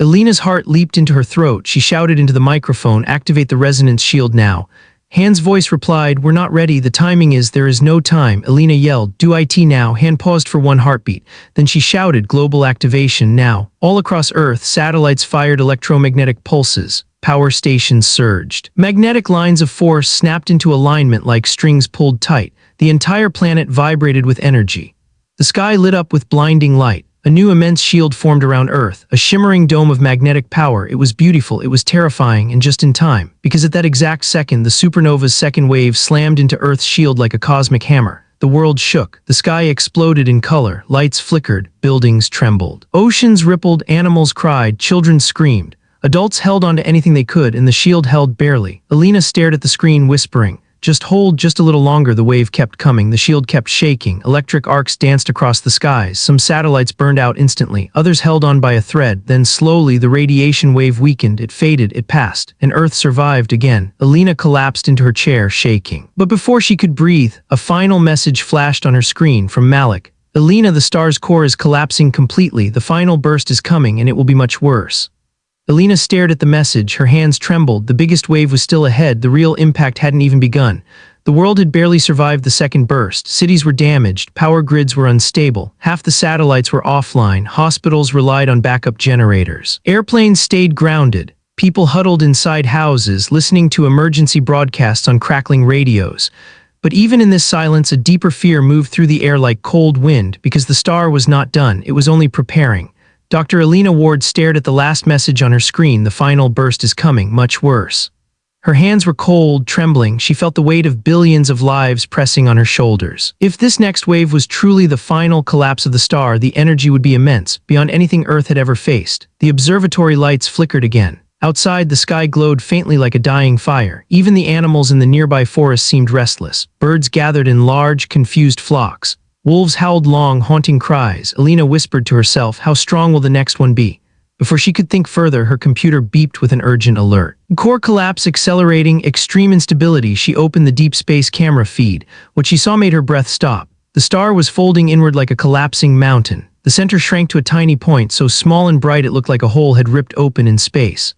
Alina's heart leaped into her throat. She shouted into the microphone, "Activate the resonance shield now." Hand's voice replied, "We're not ready. The timing is, there is no time." Alina yelled, "Do it now." Hand paused for one heartbeat. Then she shouted, "Global activation now." All across Earth, satellites fired electromagnetic pulses. Power stations surged. Magnetic lines of force snapped into alignment like strings pulled tight. The entire planet vibrated with energy. The sky lit up with blinding light. A new immense shield formed around Earth, a shimmering dome of magnetic power. It was beautiful, it was terrifying, and just in time, because at that exact second, the supernova's second wave slammed into Earth's shield like a cosmic hammer. The world shook, the sky exploded in color, lights flickered, buildings trembled. Oceans rippled, animals cried, children screamed. Adults held onto anything they could, and the shield held barely. Alina stared at the screen, whispering, "Just hold just a little longer." The wave kept coming, the shield kept shaking, electric arcs danced across the skies, some satellites burned out instantly, others held on by a thread, then slowly the radiation wave weakened, it faded, it passed, and Earth survived again. Alina collapsed into her chair, shaking. But before she could breathe, a final message flashed on her screen from Malik. "Alina, the star's core is collapsing completely, the final burst is coming, and it will be much worse." Alina stared at the message, her hands trembled. The biggest wave was still ahead, the real impact hadn't even begun. The world had barely survived the second burst. Cities were damaged, power grids were unstable, half the satellites were offline, hospitals relied on backup generators. Airplanes stayed grounded. People huddled inside houses, listening to emergency broadcasts on crackling radios. But even in this silence, a deeper fear moved through the air like cold wind, because the star was not done, it was only preparing. Dr. Alina Ward stared at the last message on her screen. The final burst is coming, much worse. Her hands were cold, trembling. She felt the weight of billions of lives pressing on her shoulders. If this next wave was truly the final collapse of the star, the energy would be immense, beyond anything Earth had ever faced. The observatory lights flickered again. Outside, the sky glowed faintly like a dying fire. Even the animals in the nearby forest seemed restless. Birds gathered in large, confused flocks. Wolves howled long, haunting cries. Alina whispered to herself, "How strong will the next one be?" Before she could think further, her computer beeped with an urgent alert. Core collapse accelerating, extreme instability. She opened the deep space camera feed. What she saw made her breath stop. The star was folding inward like a collapsing mountain. The center shrank to a tiny point, so small and bright it looked like a hole had ripped open in space.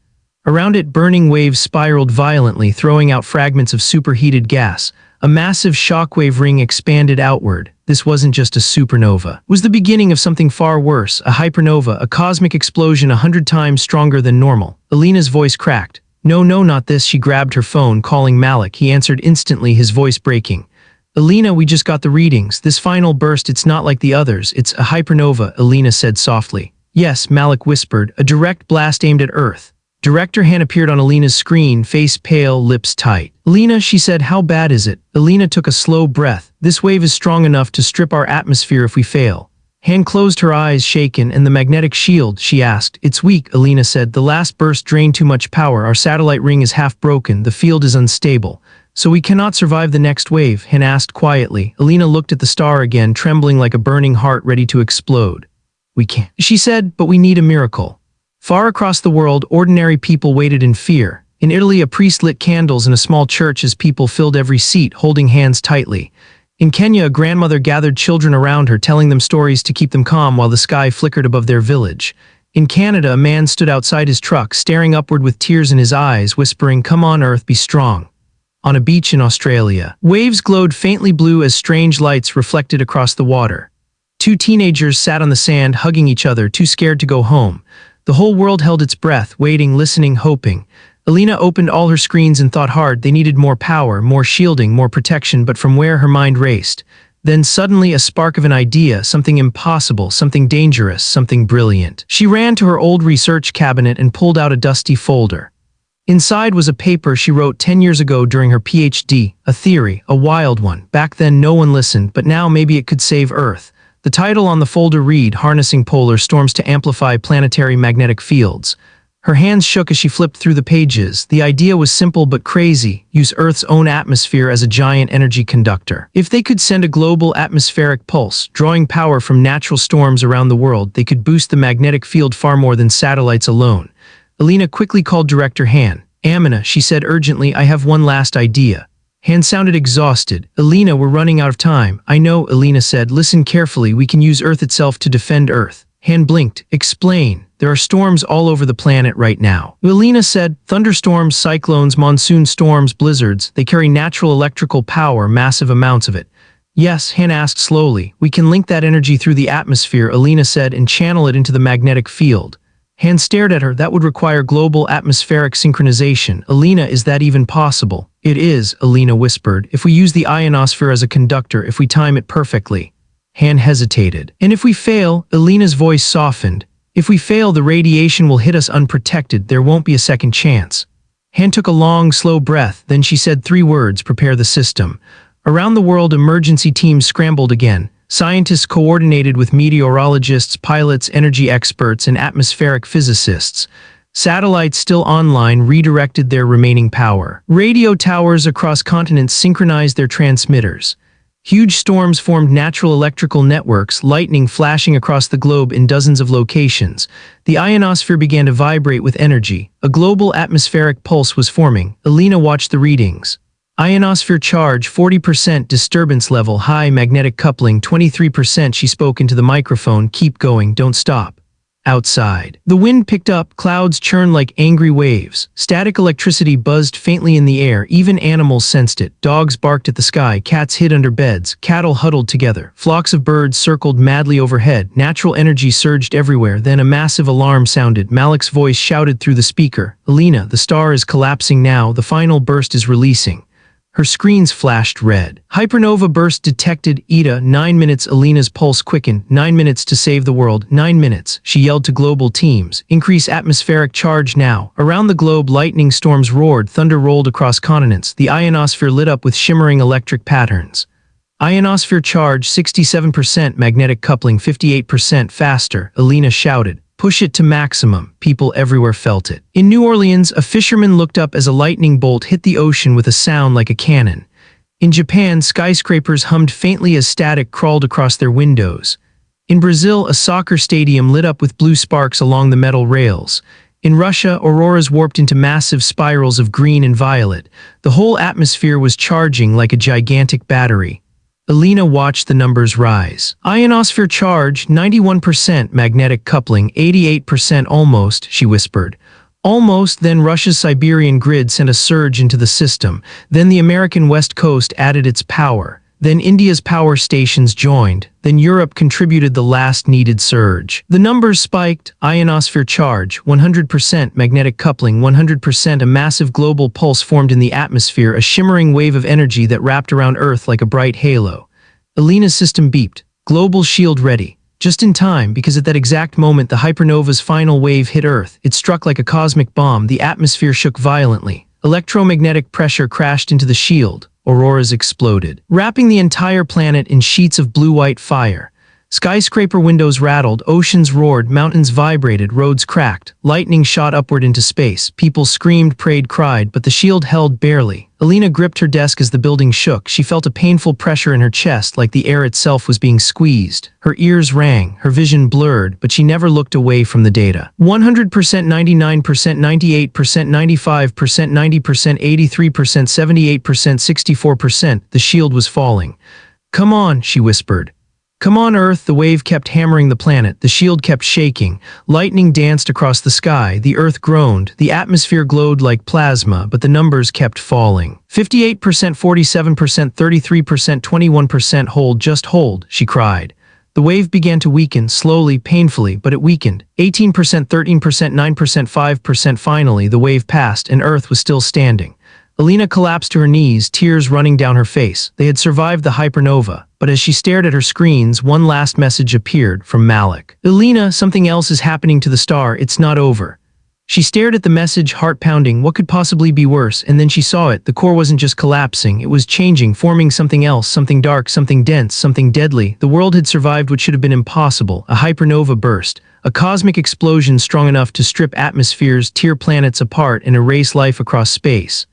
Around it, burning waves spiraled violently, throwing out fragments of superheated gas. A massive shockwave ring expanded outward. This wasn't just a supernova. It was the beginning of something far worse, a hypernova, a cosmic explosion 100 times stronger than normal. Alina's voice cracked. "No, no, not this." She grabbed her phone, calling Malik. He answered instantly, his voice breaking. "Alina, we just got the readings. This final burst, it's not like the others. It's a hypernova," Alina said softly. "Yes," Malik whispered, "a direct blast aimed at Earth." Director Han appeared on Alina's screen, face pale, lips tight. "Alina," she said, "how bad is it?" Alina took a slow breath. "This wave is strong enough to strip our atmosphere if we fail." Han closed her eyes, shaken. "And the magnetic shield?" she asked. "It's weak," Alina said. "The last burst drained too much power. Our satellite ring is half broken. The field is unstable. So we cannot survive the next wave," Han asked quietly. Alina looked at the star again, trembling like a burning heart ready to explode. "We can't," she said, "but we need a miracle." Far across the world, ordinary people waited in fear. In Italy, a priest lit candles in a small church as people filled every seat, holding hands tightly. In Kenya, a grandmother gathered children around her, telling them stories to keep them calm while the sky flickered above their village. In Canada, a man stood outside his truck, staring upward with tears in his eyes, whispering, "Come on, Earth, be strong." On a beach in Australia, waves glowed faintly blue as strange lights reflected across the water. Two teenagers sat on the sand, hugging each other, too scared to go home. The whole world held its breath, waiting, listening, hoping. Alina opened all her screens and thought hard. They needed more power, more shielding, more protection, but from where her mind raced. Then suddenly a spark of an idea, something impossible, something dangerous, something brilliant. She ran to her old research cabinet and pulled out a dusty folder. Inside was a paper she wrote 10 years ago during her PhD, a theory, a wild one. Back then no one listened, but now maybe it could save Earth. The title on the folder read, "Harnessing Polar Storms to Amplify Planetary Magnetic Fields." Her hands shook as she flipped through the pages. The idea was simple but crazy: use Earth's own atmosphere as a giant energy conductor. If they could send a global atmospheric pulse, drawing power from natural storms around the world, they could boost the magnetic field far more than satellites alone. Alina quickly called Director Han. "Amina," she said urgently, "I have one last idea." Han sounded exhausted. "Alina, we're running out of time." "I know," Alina said. "Listen carefully. We can use Earth itself to defend Earth." Han blinked. "Explain." "There are storms all over the planet right now," Alina said. "Thunderstorms, cyclones, monsoon storms, blizzards. They carry natural electrical power, massive amounts of it." "Yes," Han asked slowly. "We can link that energy through the atmosphere," Alina said, "and channel it into the magnetic field." Han stared at her. "That would require global atmospheric synchronization." "Alina, is that even possible?" "It is," Alina whispered. "If we use the ionosphere as a conductor, if we time it perfectly." Han hesitated. "And if we fail?" Alina's voice softened. "If we fail, the radiation will hit us unprotected. There won't be a second chance." Han took a long, slow breath. Then she said 3 words, "Prepare the system." Around the world, emergency teams scrambled again. Scientists coordinated with meteorologists, pilots, energy experts, and atmospheric physicists. Satellites still online redirected their remaining power. Radio towers across continents synchronized their transmitters. Huge storms formed natural electrical networks, lightning flashing across the globe in dozens of locations. The ionosphere began to vibrate with energy. A global atmospheric pulse was forming. Alina watched the readings. Ionosphere charge 40%, disturbance level high, magnetic coupling 23%. She spoke into the microphone. "Keep going, don't stop." Outside, the wind picked up, clouds churned like angry waves. Static electricity buzzed faintly in the air, even animals sensed it. Dogs barked at the sky, cats hid under beds, cattle huddled together. Flocks of birds circled madly overhead. Natural energy surged everywhere. Then a massive alarm sounded. Malik's voice shouted through the speaker. "Alina, the star is collapsing now. The final burst is releasing." Her screens flashed red. "Hypernova burst detected." "Ida, 9 minutes." Alina's pulse quickened. 9 minutes to save the world. 9 minutes. She yelled to global teams. "Increase atmospheric charge now." Around the globe, lightning storms roared. Thunder rolled across continents. The ionosphere lit up with shimmering electric patterns. "Ionosphere charge 67%, magnetic coupling 58% faster," Alina shouted. "Push it to maximum." People everywhere felt it. In New Orleans, a fisherman looked up as a lightning bolt hit the ocean with a sound like a cannon. In Japan, skyscrapers hummed faintly as static crawled across their windows. In Brazil, a soccer stadium lit up with blue sparks along the metal rails. In Russia, auroras warped into massive spirals of green and violet. The whole atmosphere was charging like a gigantic battery. Alina watched the numbers rise. Ionosphere charge 91%, magnetic coupling 88%. "Almost," she whispered. "Almost." Then Russia's Siberian grid sent a surge into the system. Then the American West Coast added its power. Then India's power stations joined. Then Europe contributed the last needed surge. The numbers spiked. Ionosphere charge 100%, magnetic coupling 100%. A massive global pulse formed in the atmosphere, a shimmering wave of energy that wrapped around Earth like a bright halo. Alina's system beeped. "Global shield ready." Just in time, because at that exact moment the hypernova's final wave hit Earth. It struck like a cosmic bomb, the atmosphere shook violently. Electromagnetic pressure crashed into the shield. Auroras exploded, wrapping the entire planet in sheets of blue-white fire. Skyscraper windows rattled, oceans roared, mountains vibrated, roads cracked, lightning shot upward into space. People screamed, prayed, cried, but the shield held barely. Alina gripped her desk as the building shook. She felt a painful pressure in her chest, like the air itself was being squeezed. Her ears rang, her vision blurred, but she never looked away from the data. 100%, 99%, 98%, 95%, 90%, 83%, 78%, 64%. The shield was falling. "Come on," she whispered. "Come on, Earth." The wave kept hammering the planet. The shield kept shaking. Lightning danced across the sky. The Earth groaned. The atmosphere glowed like plasma, but the numbers kept falling. 58%, 47%, 33%, 21%. "Hold, just hold," she cried. The wave began to weaken, slowly, painfully, but it weakened. 18%, 13%, 9%, 5%. Finally, the wave passed, and Earth was still standing. Alina collapsed to her knees, tears running down her face. They had survived the hypernova, but as she stared at her screens, one last message appeared from Malik. "Alina, something else is happening to the star. It's not over." She stared at the message, heart pounding. What could possibly be worse? And then she saw it. The core wasn't just collapsing, it was changing, forming something else, something dark, something dense, something deadly. The world had survived what should have been impossible. A hypernova burst. A cosmic explosion strong enough to strip atmospheres, tear planets apart, and erase life across space.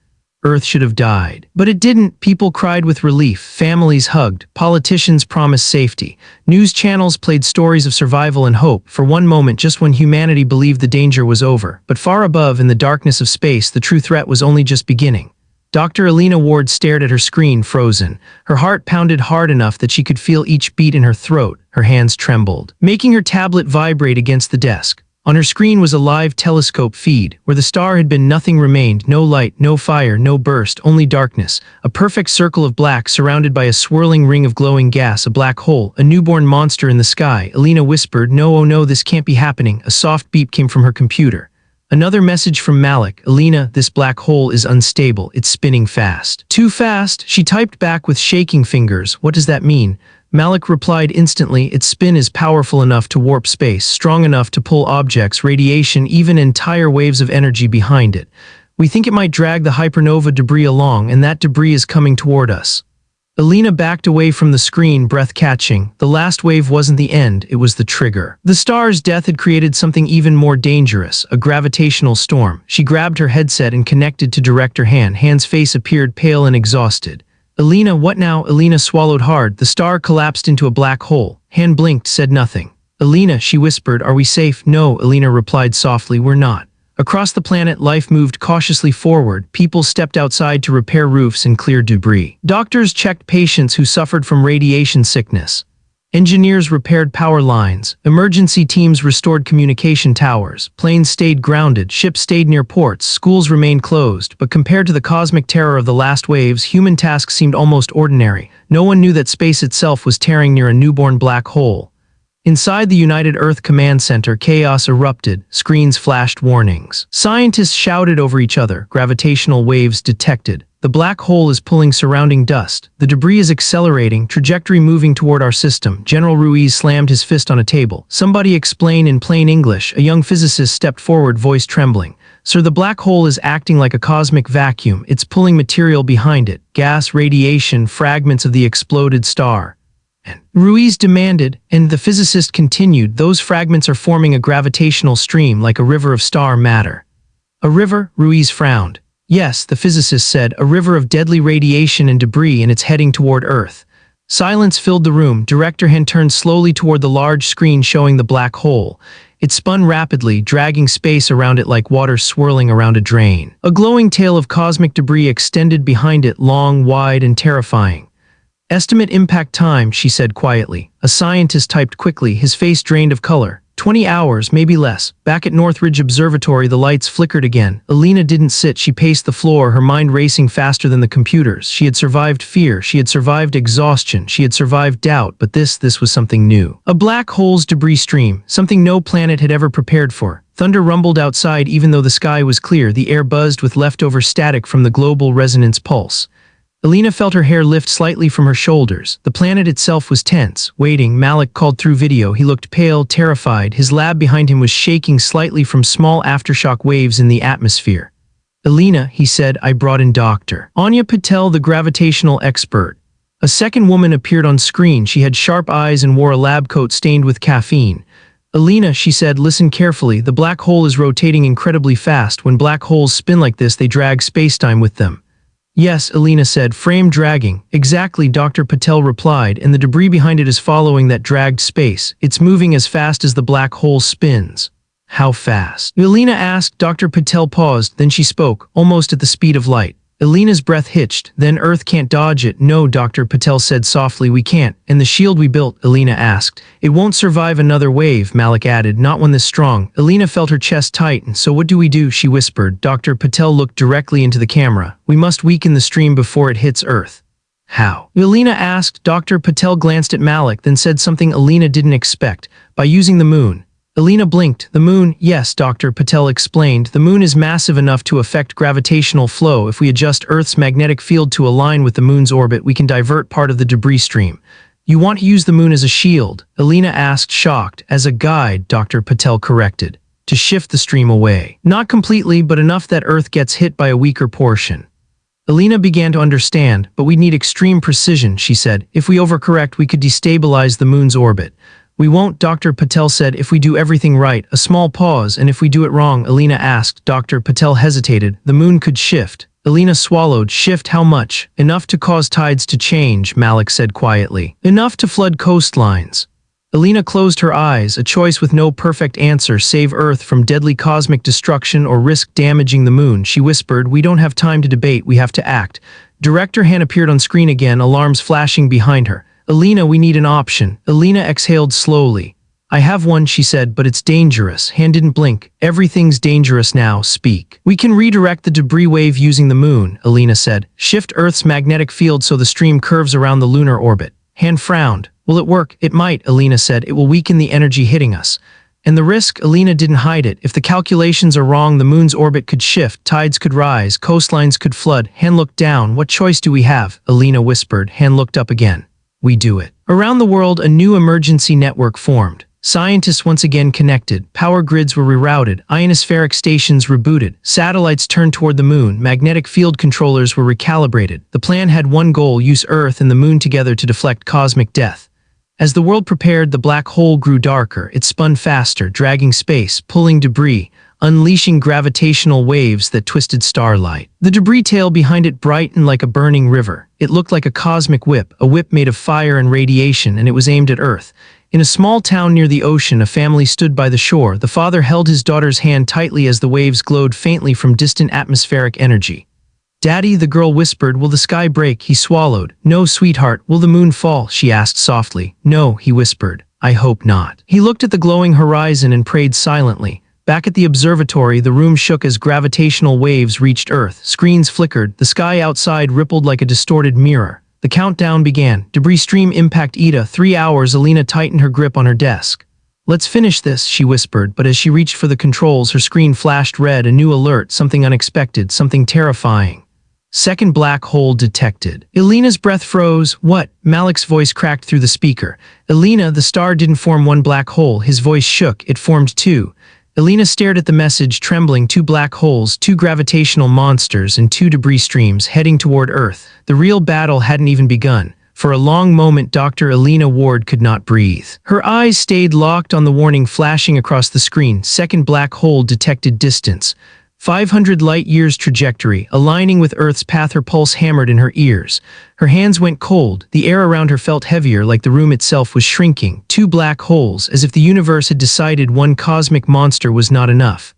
Earth should have died. But it didn't. People cried with relief. Families hugged. Politicians promised safety. News channels played stories of survival and hope, for one moment just when humanity believed the danger was over. But far above, in the darkness of space, the true threat was only just beginning. Dr. Alina Ward stared at her screen, frozen. Her heart pounded hard enough that she could feel each beat in her throat. Her hands trembled, making her tablet vibrate against the desk. On her screen was a live telescope feed. Where the star had been, nothing remained. No light, no fire, no burst, only darkness. A perfect circle of black surrounded by a swirling ring of glowing gas, a black hole, a newborn monster in the sky. Alina whispered, "No, oh no, this can't be happening." A soft beep came from her computer. Another message from Malik. "Alina, this black hole is unstable. It's spinning fast." "Too fast?" She typed back with shaking fingers. "What does that mean?" Malik replied instantly, "Its spin is powerful enough to warp space, strong enough to pull objects, radiation, even entire waves of energy behind it. We think it might drag the hypernova debris along, and that debris is coming toward us." Alina backed away from the screen, breath catching. The last wave wasn't the end, it was the trigger. The star's death had created something even more dangerous, a gravitational storm. She grabbed her headset and connected to direct her hand. Hand's face appeared pale and exhausted. "Alina, what now?" Alina swallowed hard. The star collapsed into a black hole. Han blinked, said nothing. "Alina," she whispered, "are we safe?" "No," Alina replied softly, "we're not." Across the planet, life moved cautiously forward. People stepped outside to repair roofs and clear debris. Doctors checked patients who suffered from radiation sickness. Engineers repaired power lines. Emergency teams restored communication towers. Planes stayed grounded. Ships stayed near ports. Schools remained closed. But compared to the cosmic terror of the last waves, human tasks seemed almost ordinary. No one knew that space itself was tearing near a newborn black hole. Inside the United Earth Command Center, chaos erupted. Screens flashed warnings. Scientists shouted over each other. Gravitational waves detected. The black hole is pulling surrounding dust. The debris is accelerating, trajectory moving toward our system. General Ruiz slammed his fist on a table. "Somebody explain in plain English." A young physicist stepped forward, voice trembling. "Sir, the black hole is acting like a cosmic vacuum. It's pulling material behind it. Gas, radiation, fragments of the exploded star." And Ruiz demanded, and the physicist continued, "Those fragments are forming a gravitational stream like a river of star matter." "A river?" Ruiz frowned. "Yes," the physicist said, "a river of deadly radiation and debris, and it's heading toward Earth." Silence filled the room. Director Han turned slowly toward the large screen showing the black hole. It spun rapidly, dragging space around it like water swirling around a drain. A glowing tail of cosmic debris extended behind it, long, wide, and terrifying. "Estimate impact time," she said quietly. A scientist typed quickly, his face drained of color. 20 hours, maybe less. Back at Northridge Observatory, the lights flickered again. Alina didn't sit, she paced the floor, her mind racing faster than the computers. She had survived fear, she had survived exhaustion, she had survived doubt, but this was something new. A black hole's debris stream, something no planet had ever prepared for. Thunder rumbled outside even though the sky was clear, the air buzzed with leftover static from the global resonance pulse. Alina felt her hair lift slightly from her shoulders. The planet itself was tense, waiting. Malik called through video. He looked pale, terrified. His lab behind him was shaking slightly from small aftershock waves in the atmosphere. Alina, he said, I brought in Dr. Anya Patel, the gravitational expert. A second woman appeared on screen. She had sharp eyes and wore a lab coat stained with caffeine. Alina, she said, listen carefully. The black hole is rotating incredibly fast. When black holes spin like this, they drag spacetime with them. Yes, Alina said, frame dragging. Exactly, Dr. Patel replied, and the debris behind it is following that dragged space. It's moving as fast as the black hole spins. How fast? Alina asked. Dr. Patel paused, then she spoke, almost at the speed of light. Alina's breath hitched. Then Earth can't dodge it. No, Dr. Patel said softly, we can't. And the shield we built, Alina asked. It won't survive another wave, Malik added, not one this strong. Alina felt her chest tighten. So what do we do? She whispered. Dr. Patel looked directly into the camera. We must weaken the stream before it hits Earth. How? Alina asked. Dr. Patel glanced at Malik, then said something Alina didn't expect. By using the moon. Alina blinked. The moon, yes, Dr. Patel explained. The moon is massive enough to affect gravitational flow. If we adjust Earth's magnetic field to align with the moon's orbit, we can divert part of the debris stream. You want to use the moon as a shield? Alina asked, shocked. As a guide, Dr. Patel corrected. To shift the stream away. Not completely, but enough that Earth gets hit by a weaker portion. Alina began to understand, but we need extreme precision, she said. If we overcorrect, we could destabilize the moon's orbit. We won't, Dr. Patel said, if we do everything right. A small pause, and if we do it wrong, Alina asked. Dr. Patel hesitated. The moon could shift. Alina swallowed. Shift how much? Enough to cause tides to change, Malik said quietly. Enough to flood coastlines. Alina closed her eyes, a choice with no perfect answer. Save Earth from deadly cosmic destruction or risk damaging the moon. She whispered, we don't have time to debate, we have to act. Director Han appeared on screen again, alarms flashing behind her. Alina, we need an option. Alina exhaled slowly. I have one, she said, but it's dangerous. Han didn't blink. Everything's dangerous now, speak. We can redirect the debris wave using the moon, Alina said. Shift Earth's magnetic field so the stream curves around the lunar orbit. Han frowned. Will it work? It might, Alina said. It will weaken the energy hitting us. And the risk? Alina didn't hide it. If the calculations are wrong, the moon's orbit could shift, tides could rise, coastlines could flood. Han looked down. What choice do we have? Alina whispered. Han looked up again. We do it. Around the world, a new emergency network formed. Scientists once again connected, power grids were rerouted, ionospheric stations rebooted, satellites turned toward the moon, magnetic field controllers were recalibrated. The plan had one goal, use Earth and the moon together to deflect cosmic death. As the world prepared, the black hole grew darker. It spun faster, dragging space, pulling debris, unleashing gravitational waves that twisted starlight. The debris tail behind it brightened like a burning river. It looked like a cosmic whip, a whip made of fire and radiation, and it was aimed at Earth. In a small town near the ocean, a family stood by the shore. The father held his daughter's hand tightly as the waves glowed faintly from distant atmospheric energy. Daddy, the girl whispered, will the sky break? He swallowed. No, sweetheart. Will the moon fall? She asked softly. No, he whispered. I hope not. He looked at the glowing horizon and prayed silently. Back at the observatory, the room shook as gravitational waves reached Earth. Screens flickered. The sky outside rippled like a distorted mirror. The countdown began. Debris stream impact Ida. 3 hours. Alina tightened her grip on her desk. Let's finish this, she whispered, but as she reached for the controls, her screen flashed red, a new alert, something unexpected, something terrifying. Second black hole detected. Alina's breath froze. What? Malik's voice cracked through the speaker. Alina, the star didn't form one black hole. His voice shook. It formed two. Alina stared at the message, trembling. 2 black holes, 2 gravitational monsters, and 2 debris streams heading toward Earth. The real battle hadn't even begun. For a long moment, Dr. Alina Ward could not breathe. Her eyes stayed locked on the warning flashing across the screen. Second black hole detected distance. 500 light-years trajectory, aligning with Earth's path. Her pulse hammered in her ears. Her hands went cold. The air around her felt heavier, like the room itself was shrinking. 2 black holes, as if the universe had decided one cosmic monster was not enough.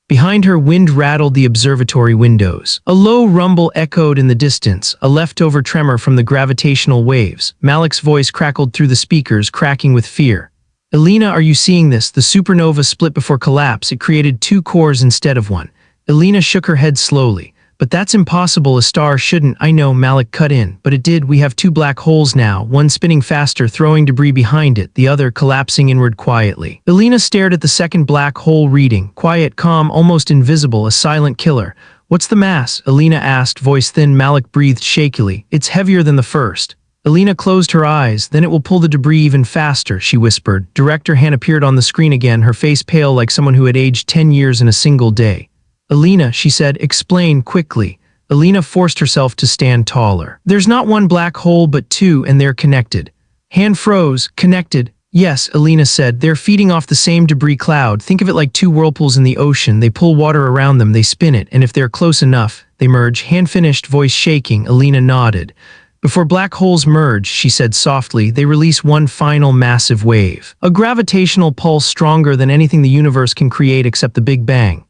Behind her, wind rattled the observatory windows. A low rumble echoed in the distance, a leftover tremor from the gravitational waves. Malik's voice crackled through the speakers, cracking with fear. Alina, are you seeing this? The supernova split before collapse. It created 2 cores instead of one. Alina shook her head slowly. But that's impossible. A star shouldn't. I know, Malik cut in. But it did. We have 2 black holes now, one spinning faster, throwing debris behind it, the other collapsing inward quietly. Alina stared at the second black hole reading. Quiet, calm, almost invisible, a silent killer. What's the mass? Alina asked, voice thin. Malik breathed shakily. It's heavier than the first. Alina closed her eyes. Then it will pull the debris even faster, she whispered. Director Han appeared on the screen again, her face pale like someone who had aged 10 years in a single day. Alina, she said, explain quickly. Alina forced herself to stand taller. There's not one black hole but two, and they're connected. Han froze. Connected? Yes, Alina said. They're feeding off the same debris cloud. Think of it like two whirlpools in the ocean. They pull water around them, they spin it, and if they're close enough, they merge. Han finished, voice shaking. Alina nodded. Before black holes merge, she said softly, they release one final massive wave. A gravitational pulse stronger than anything the universe can create except the Big Bang.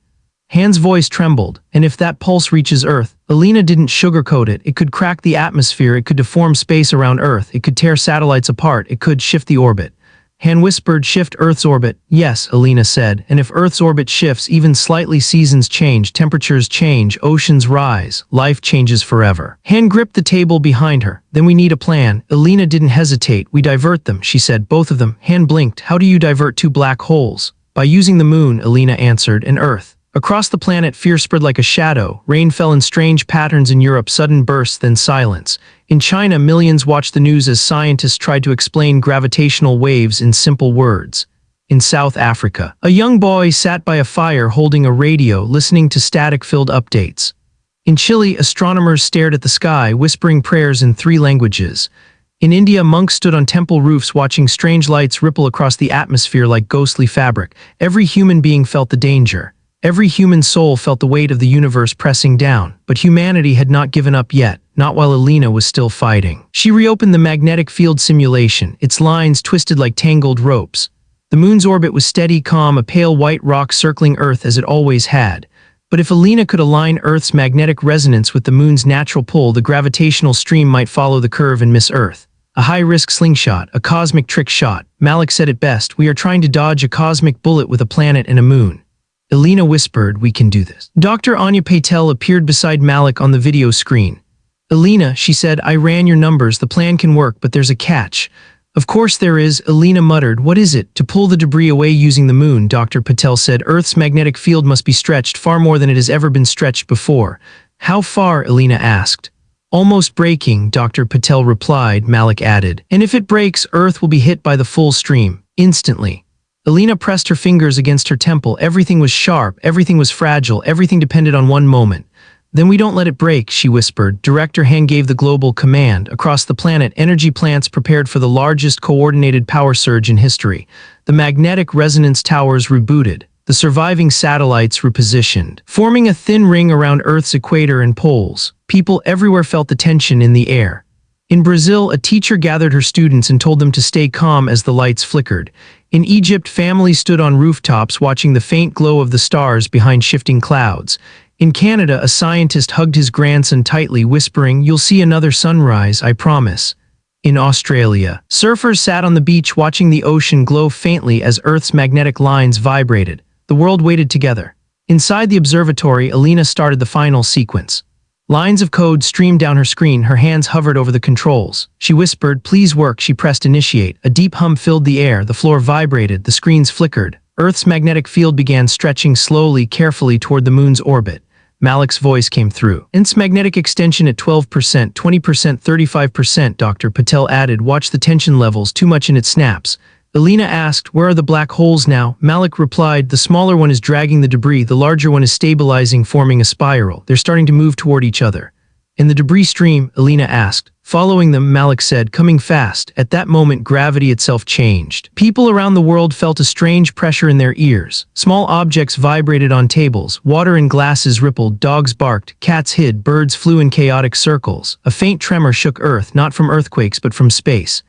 Han's voice trembled, and if that pulse reaches Earth, Alina didn't sugarcoat it, it could crack the atmosphere, it could deform space around Earth, it could tear satellites apart, it could shift the orbit. Han whispered, shift Earth's orbit. Yes, Alina said, and if Earth's orbit shifts even slightly, seasons change, temperatures change, oceans rise, life changes forever. Han gripped the table behind her. Then we need a plan. Alina didn't hesitate. We divert them, she said, both of them. Han blinked. How do you divert two black holes? By using the moon, Alina answered, and Earth. Across the planet, fear spread like a shadow. Rain fell in strange patterns in Europe, sudden bursts, then silence. In China, millions watched the news as scientists tried to explain gravitational waves in simple words. In South Africa, a young boy sat by a fire holding a radio, listening to static-filled updates. In Chile, astronomers stared at the sky, whispering prayers in 3 languages. In India, monks stood on temple roofs watching strange lights ripple across the atmosphere like ghostly fabric. Every human being felt the danger. Every human soul felt the weight of the universe pressing down, but humanity had not given up yet, not while Alina was still fighting. She reopened the magnetic field simulation, its lines twisted like tangled ropes. The moon's orbit was steady, calm, a pale white rock circling Earth as it always had. But if Alina could align Earth's magnetic resonance with the moon's natural pull, the gravitational stream might follow the curve and miss Earth. A high-risk slingshot, a cosmic trick shot. Malik said it best, we are trying to dodge a cosmic bullet with a planet and a moon. Alina whispered, we can do this. Dr. Anya Patel appeared beside Malik on the video screen. Alina, she said, I ran your numbers, the plan can work, but there's a catch. Of course there is, Alina muttered. What is it? To pull the debris away using the moon, Dr. Patel said. Earth's magnetic field must be stretched far more than it has ever been stretched before. How far? Alina asked. Almost breaking, Dr. Patel replied, Malik added. And if it breaks, Earth will be hit by the full stream, instantly. Alina pressed her fingers against her temple. Everything was sharp, everything was fragile, everything depended on one moment. Then we don't let it break, she whispered. Director Han gave the global command. Across the planet, energy plants prepared for the largest coordinated power surge in history. The magnetic resonance towers rebooted. The surviving satellites repositioned, forming a thin ring around Earth's equator and poles. People everywhere felt the tension in the air. In Brazil, a teacher gathered her students and told them to stay calm as the lights flickered. In Egypt, families stood on rooftops watching the faint glow of the stars behind shifting clouds. In Canada, a scientist hugged his grandson tightly, whispering, you'll see another sunrise, I promise. In Australia, surfers sat on the beach watching the ocean glow faintly as Earth's magnetic lines vibrated. The world waited together. Inside the observatory, Alina started the final sequence. Lines of code streamed down her screen, her hands hovered over the controls. She whispered, please work, she pressed initiate. A deep hum filled the air, the floor vibrated, the screens flickered. Earth's magnetic field began stretching slowly, carefully toward the moon's orbit. Malik's voice came through. Its magnetic extension at 12%, 20%, 35%, Dr. Patel added, watch the tension levels, too much and it snaps. Alina asked, where are the black holes now? Malik replied, the smaller one is dragging the debris, the larger one is stabilizing, forming a spiral. They're starting to move toward each other. In the debris stream, Alina asked. Following them, Malik said, coming fast. At that moment, gravity itself changed. People around the world felt a strange pressure in their ears. Small objects vibrated on tables, water in glasses rippled, dogs barked, cats hid, birds flew in chaotic circles. A faint tremor shook Earth, not from earthquakes but from space.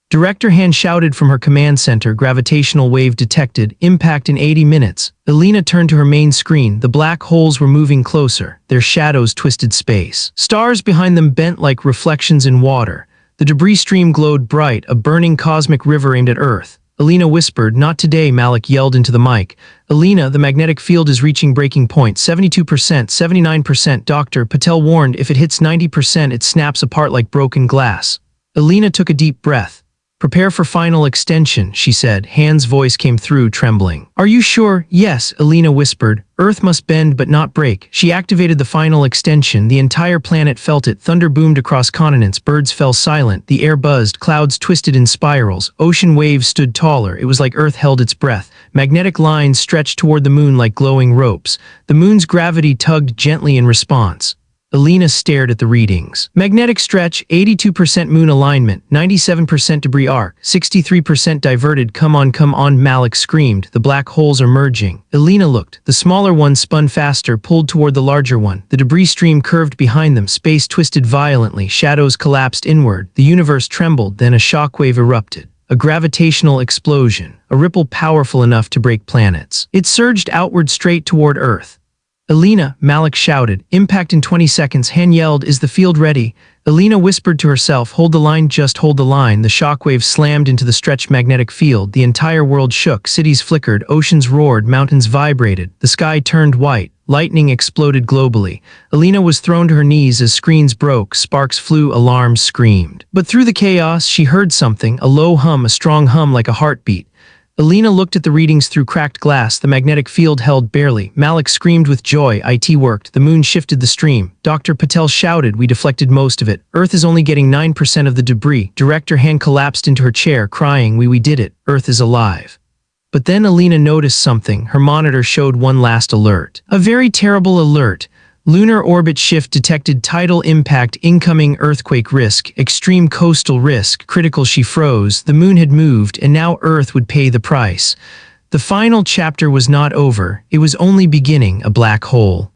Director Han shouted from her command center, gravitational wave detected, impact in 80 minutes. Alina turned to her main screen. The black holes were moving closer. Their shadows twisted space. Stars behind them bent like reflections in water. The debris stream glowed bright, a burning cosmic river aimed at Earth. Alina whispered, not today, Malik yelled into the mic. Alina, the magnetic field is reaching breaking point, 72%, 79%. Dr. Patel warned, if it hits 90%, it snaps apart like broken glass. Alina took a deep breath. "Prepare for final extension," she said. Han's voice came through, trembling. "Are you sure?" "Yes," Elena whispered. "Earth must bend but not break." She activated the final extension. The entire planet felt it. Thunder boomed across continents. Birds fell silent. The air buzzed. Clouds twisted in spirals. Ocean waves stood taller. It was like Earth held its breath. Magnetic lines stretched toward the moon like glowing ropes. The moon's gravity tugged gently in response. Elena stared at the readings. Magnetic stretch, 82% moon alignment, 97% debris arc, 63% diverted. Come on, Malik screamed. The black holes are merging. Elena looked. The smaller one spun faster, pulled toward the larger one. The debris stream curved behind them. Space twisted violently. Shadows collapsed inward. The universe trembled. Then a shockwave erupted. A gravitational explosion. A ripple powerful enough to break planets. It surged outward straight toward Earth. "Elena," Malik shouted. "Impact in 20 seconds. Han yelled, "Is the field ready?" Elena whispered to herself, "Hold the line, just hold the line." The shockwave slammed into the stretched magnetic field. The entire world shook. Cities flickered. Oceans roared. Mountains vibrated. The sky turned white. Lightning exploded globally. Elena was thrown to her knees as screens broke. Sparks flew. Alarms screamed. But through the chaos, she heard something. A low hum, a strong hum like a heartbeat. Elena looked at the readings through cracked glass. The magnetic field held barely. Malik screamed with joy. IT worked. The moon shifted the stream. Dr. Patel shouted. "We deflected most of it. Earth is only getting 9% of the debris." Director Han collapsed into her chair, crying, We did it. Earth is alive." But then Elena noticed something. Her monitor showed one last alert. A very terrible alert. Lunar orbit shift detected. Tidal impact. Incoming earthquake risk. Extreme coastal risk. Critical. She froze. The moon had moved, and now Earth would pay the price. The final chapter was not over. It was only beginning. A black hole.